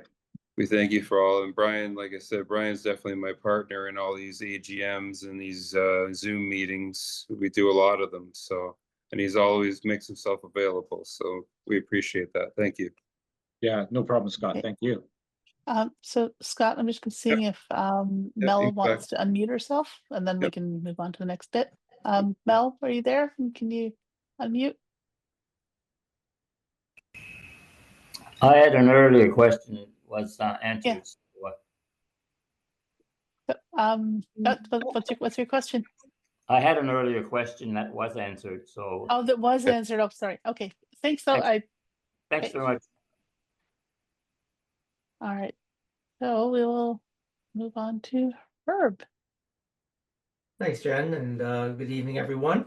we thank you for all. And Brian, like I said, Brian's definitely my partner in all these AGMs and these Zoom meetings. We do a lot of them. So, and he's always makes himself available. So we appreciate that. Thank you. Yeah, no problem, Scott. Okay. Thank you. So Scott, I'm just seeing if Mel exactly. wants to unmute herself, and then we can move on to the next bit. Mel, are you there? Can you unmute? I had an earlier question that was answered. So, What's your question? I had an earlier question that was answered. So, Oh, that was answered. Oh, sorry. Okay, thanks. So thanks very much. All right, so we will move on to Herb. Thanks, Jen, and good evening, everyone.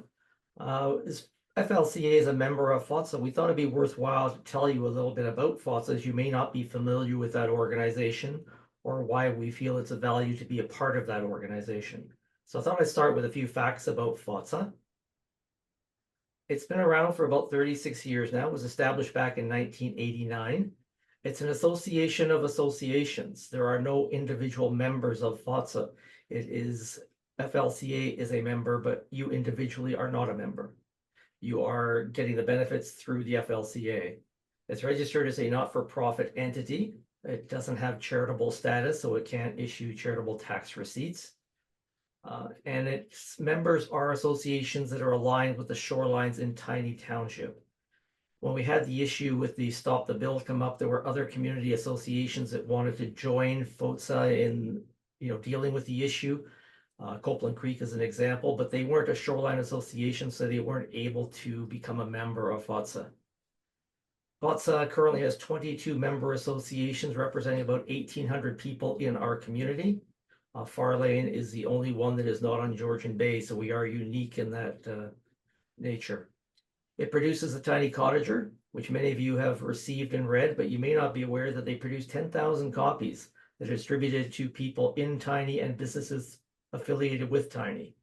This FLCA is a member of FLCA. We thought it'd be worthwhile to tell you a little bit about FLCA, as you may not be familiar with that organization or why we feel it's a value to be a part of that organization. So I thought I'd start with a few facts about FLCA. It's been around for about 36 years now. It was established back in 1989. It's an association of associations. There are no individual members of FLCA. It is FLCA is a member, but you individually are not a member. You are getting the benefits through the FLCA. It's registered as a not-for-profit entity. It doesn't have charitable status, so it can't issue charitable tax receipts. And its members are associations that are aligned with the shorelines in Tiny Township. When we had the issue with the Stop the Bill come up, there were other community associations that wanted to join FLCA in dealing with the issue. Copeland Creek is an example, but they weren't a shoreline association, so they weren't able to become a member of FLCA. FLCA currently has 22 member associations representing about 1,800 people in our community. Farlane is the only one that is not on Georgian Bay, so we are unique in that nature. It produces a Tiny Cottager, which many of you have received and read, but you may not be aware that they produce 10,000 copies that are distributed to people in Tiny and businesses affiliated with Tiny.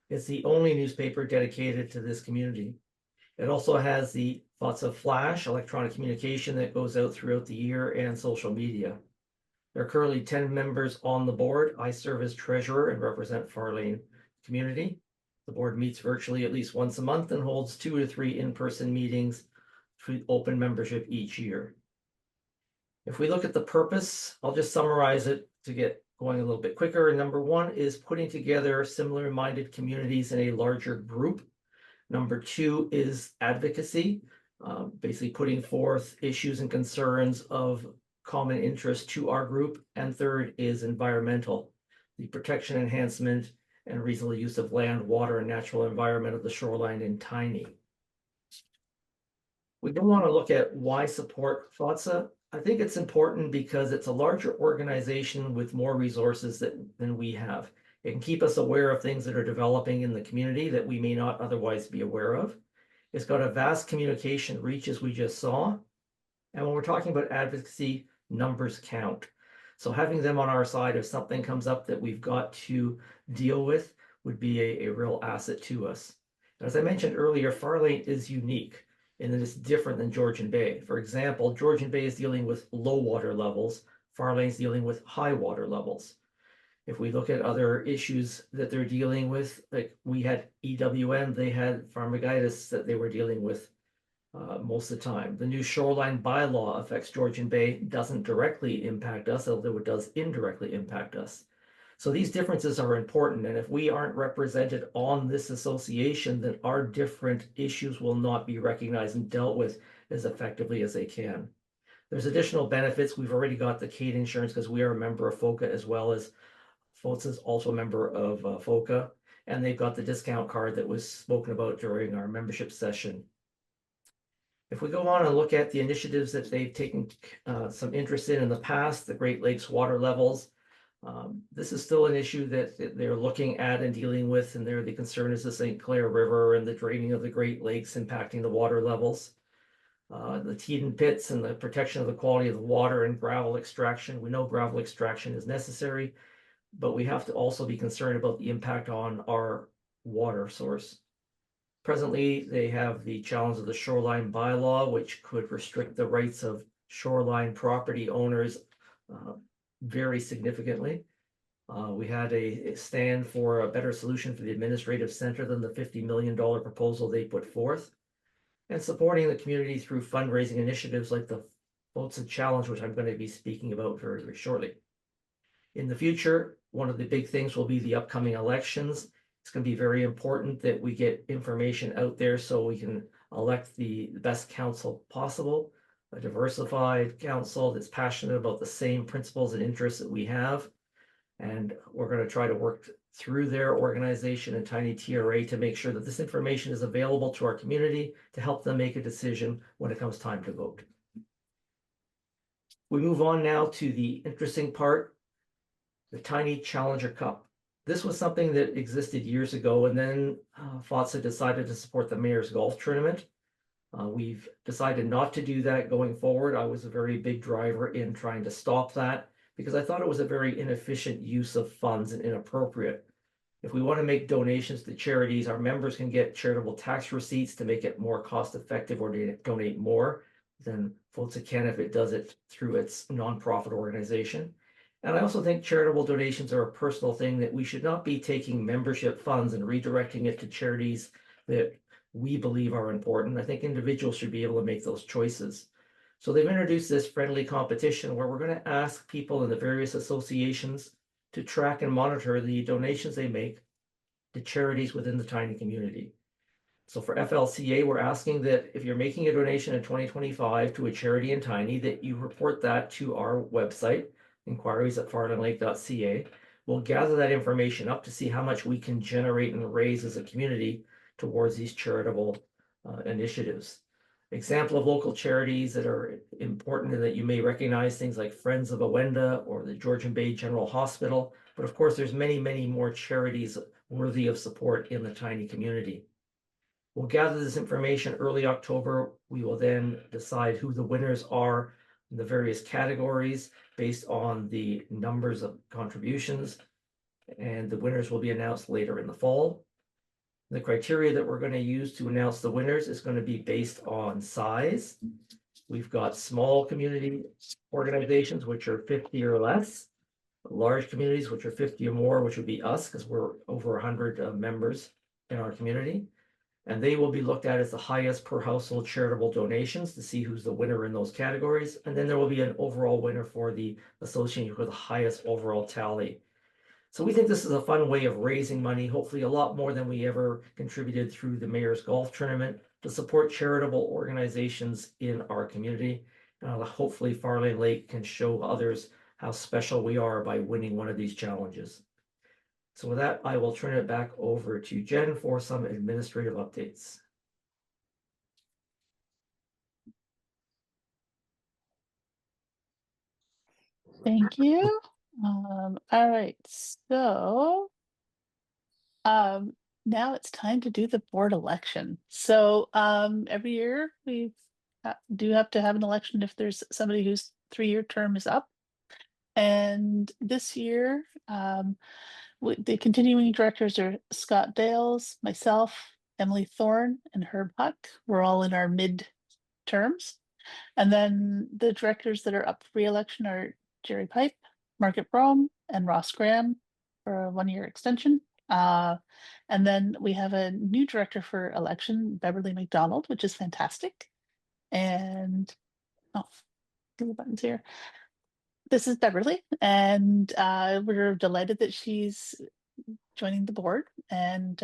It's the only newspaper dedicated to this community. It also has the FLCA Flash, electronic communication that goes out throughout the year, and social media. There are currently 10 members on the board. I serve as treasurer and represent Farlane community. The board meets virtually at least once a month and holds 2 to 3 in-person meetings for open membership each year. If we look at the purpose, I'll just summarize it to get going a little bit quicker. Number 1 is putting together similar-minded communities in a larger group. Number 2 is advocacy, basically putting forth issues and concerns of common interest to our group. And third is environmental, the protection, enhancement, and reasonable use of land, water, and natural environment of the shoreline in Tiny. We don't want to look at why support FLCA. I think it's important because it's a larger organization with more resources than we have. It can keep us aware of things that are developing in the community that we may not otherwise be aware of. It's got a vast communication reach, as we just saw. And when we're talking about advocacy, numbers count. So having them on our side, if something comes up that we've got to deal with, would be a real asset to us. As I mentioned earlier, Farlane is unique in that it's different than Georgian Bay. For example, Georgian Bay is dealing with low water levels. Farlane's dealing with high water levels. If we look at other issues that they're dealing with, like we had EWM, they had farmagitis that they were dealing with most of the time. The new shoreline bylaw affects Georgian Bay, doesn't directly impact us, although it does indirectly impact us. So these differences are important, and if we aren't represented on this association, then our different issues will not be recognized and dealt with as effectively as they can. There's additional benefits. We've already got the CADE insurance because we are a member of FOCA, as well as FOCA is also a member of FOCA, and they've got the discount card that was spoken about during our membership session. If we go on and look at the initiatives that they've taken some interest in the past, the Great Lakes water levels, this is still an issue that they're looking at and dealing with, and the concern is the St. Clair River and the draining of the Great Lakes impacting the water levels. The Teton pits and the protection of the quality of the water and gravel extraction. We know gravel extraction is necessary, but we have to also be concerned about the impact on our water source. Presently, they have the challenge of the shoreline bylaw, which could restrict the rights of shoreline property owners very significantly. We had a stand for a better solution for the administrative center than the $50 million proposal they put forth, and supporting the community through fundraising initiatives like the FLCA Challenge, which I'm going to be speaking about very, very shortly. In the future, one of the big things will be the upcoming elections, It's going to be very important that we get information out there so we can elect the best council possible, a diversified council that's passionate about the same principles and interests that we have. And we're going to try to work through their organization and Tiny TRA to make sure that this information is available to our community to help them make a decision when it comes time to vote. We move on now to the interesting part, the Tiny Challenger Cup. This was something that existed years ago, and then FLCA decided to support the Mayor's Golf Tournament. We've decided not to do that going forward. I was a very big driver in trying to stop that because I thought it was a very inefficient use of funds and inappropriate. If we want to make donations to charities, our members can get charitable tax receipts to make it more cost effective or to donate more than FLCA can if it does it through its nonprofit organization. And I also think charitable donations are a personal thing that we should not be taking membership funds and redirecting it to charities that we believe are important. I think individuals should be able to make those choices. So they've introduced this friendly competition where we're going to ask people in the various associations to track and monitor the donations they make to charities within the Tiny community. So for FLCA, we're asking that if you're making a donation in 2025 to a charity in Tiny, that you report that to our website, inquiries@farlandlake.ca. We'll gather that information up to see how much we can generate and raise as a community towards these charitable initiatives. Example of local charities that are important and that you may recognize, things like Friends of Awenda or the Georgian Bay General Hospital. But of course, there's many, many more charities worthy of support in the Tiny community. We'll gather this information early October. We will then decide who the winners are in the various categories based on the numbers of contributions. And the winners will be announced later in the fall. The criteria that we're going to use to announce the winners is going to be based on size. We've got small community organizations, which are 50 or less, large communities, which are 50 or more, which would be us, because we're over 100 members in our community. And they will be looked at as the highest per household charitable donations to see who's the winner in those categories. And then there will be an overall winner for the association with the highest overall tally. So we think this is a fun way of raising money, hopefully a lot more than we ever contributed through the Mayor's Golf Tournament to support charitable organizations in our community. Hopefully Farland Lake can show others how special we are by winning one of these challenges. So with that, I will turn it back over to Jen for some administrative updates. Thank you. All right, so now it's time to do the board election. So every year we do have to have an election if there's somebody whose 3-year term is up. And this year, the continuing directors are Scott Dales, myself, Emily Thorne, and Herb Huck. We're all in our mid-terms. And then the directors that are up for re-election are Jerry Pipe, Margaret Brome, and Ross Graham for a 1-year extension. And then we have a new director for election, Beverly McDonald, which is fantastic. And the buttons here. This is Beverly, and we're delighted that she's joining the board. And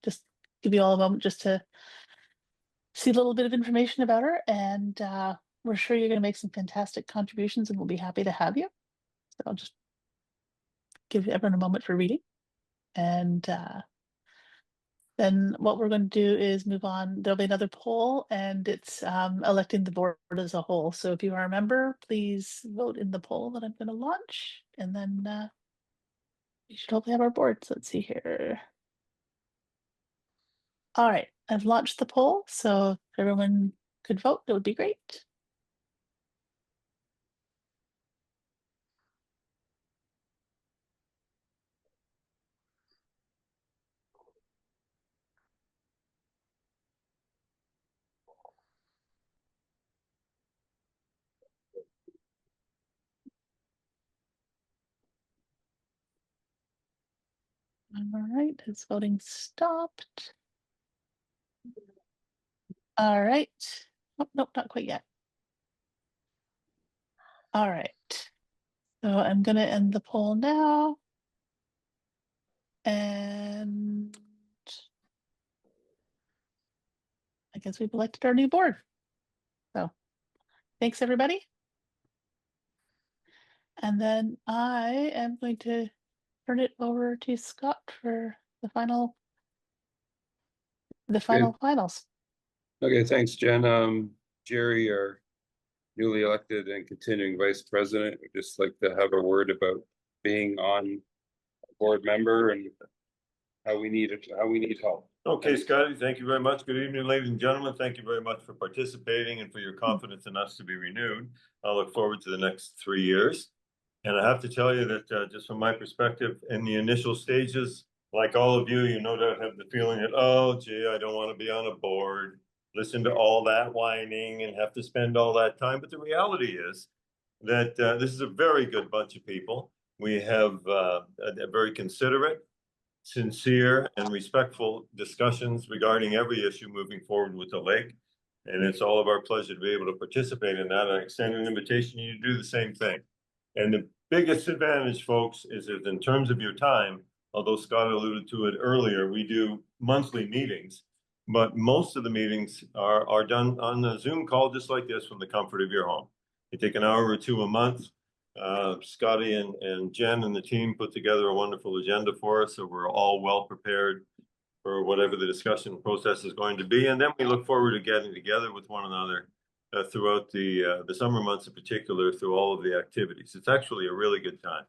just give you all a moment just to see a little bit of information about her. And we're sure you're going to make some fantastic contributions, and we'll be happy to have you. So I'll just give everyone a moment for reading. And then what we're going to do is move on. There'll be another poll, and it's electing the board as a whole. So if you are a member, please vote in the poll that I'm going to launch, and then we should hopefully have our board. So let's see here. All right, I've launched the poll, so if everyone could vote, that would be great. All right, has voting stopped? All right. Oh, nope, not quite yet. All right. So I'm going to end the poll now. And I guess we've elected our new board. So thanks, everybody. And then I am going to turn it over to Scott for the final finals. Okay, thanks, Jen. Jerry, our newly elected and continuing vice president, would just like to have a word about being on a board member and how we need help. Okay, Scotty, thank you very much. Good evening, ladies and gentlemen. Thank you very much for participating and for your confidence in us to be renewed. I look forward to the next 3 years. And I have to tell you that just from my perspective, in the initial stages, like all of you, you no doubt have the feeling that, oh, gee, I don't want to be on a board, listen to all that whining and have to spend all that time. But the reality is that this is a very good bunch of people. We have a very considerate, sincere, and respectful discussions regarding every issue moving forward with the lake. And it's all of our pleasure to be able to participate in that. I extend an invitation to you to do the same thing. And the biggest advantage, folks, is that in terms of your time, although Scott alluded to it earlier, we do monthly meetings, but most of the meetings are done on a Zoom call just like this from the comfort of your home. You take an hour or two a month. Scotty and Jen and the team put together a wonderful agenda for us, so we're all well prepared for whatever the discussion process is going to be. And then we look forward to getting together with one another throughout the summer months in particular, through all of the activities. It's actually a really good time.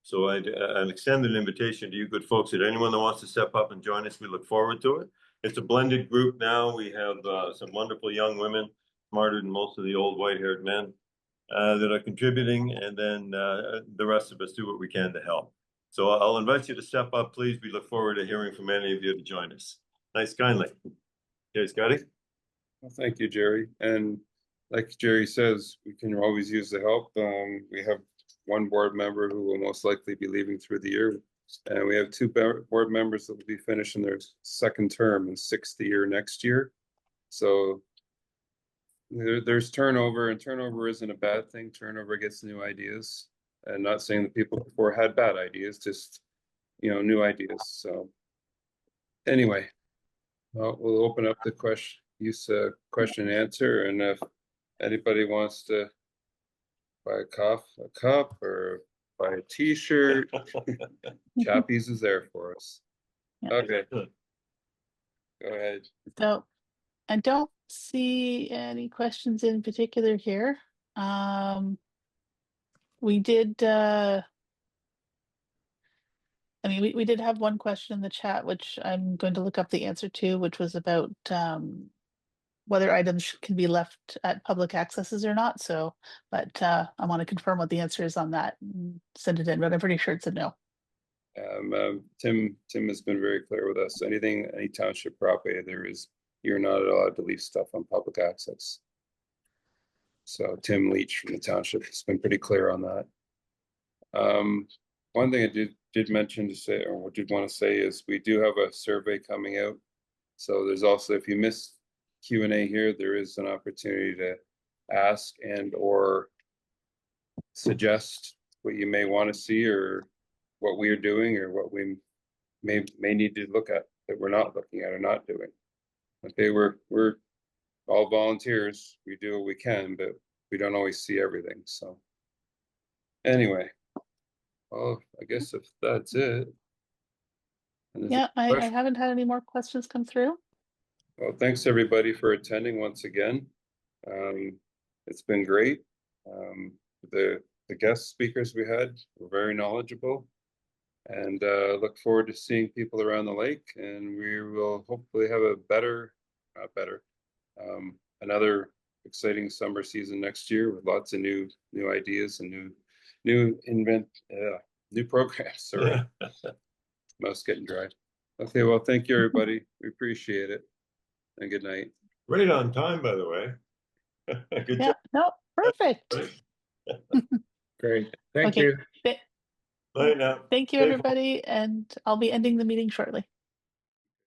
So I'd extend an invitation to you good folks, that anyone that wants to step up and join us, we look forward to it. It's a blended group now. We have some wonderful young women, smarter than most of the old white-haired men, that are contributing, and then the rest of us do what we can to help. So I'll invite you to step up, please. We look forward to hearing from any of you to join us. Thanks kindly. Okay, Scotty? Well, thank you, Jerry. And like Jerry says, we can always use the help. We have one board member who will most likely be leaving through the year. And we have two board members that will be finishing their second term and 6th year next year. So there's turnover, and turnover isn't a bad thing. Turnover gets new ideas. And not saying that people before had bad ideas, just, new ideas. So anyway, we'll open up the question and answer. And if anybody wants to buy a cup or buy a t-shirt, Chappie's is there for us. Okay. Go ahead. So I don't see any questions in particular here. We did, we did have one question in the chat, which I'm going to look up the answer to, which was about whether items can be left at public accesses or not. So, but I want to confirm what the answer is on that and send it in, but I'm pretty sure it's a no. Tim has been very clear with us. Any township property you're not allowed to leave stuff on public access. So Tim Leach from the township has been pretty clear on that. One thing I did mention to say, or did want to say, is we do have a survey coming out. So there's also, if you missed Q&A here, there is an opportunity to ask and or suggest what you may want to see, or what we are doing, or what we may need to look at that we're not looking at or not doing. Okay, we're all volunteers. We do what we can, but we don't always see everything. So anyway, well, I guess if that's it. Yeah, I haven't had any more questions come through. Well, thanks everybody for attending once again. It's been great. The guest speakers we had were very knowledgeable, and look forward to seeing people around the lake. And we will hopefully have a another exciting summer season next year with lots of new ideas and new programs. Sorry, mouth's getting dry. Okay, well, thank you everybody. We appreciate it, and good night. Right on time, by the way. Good job. No, perfect. Great. Thank Okay. you. Bye now. Thank you, everybody, and I'll be ending the meeting shortly.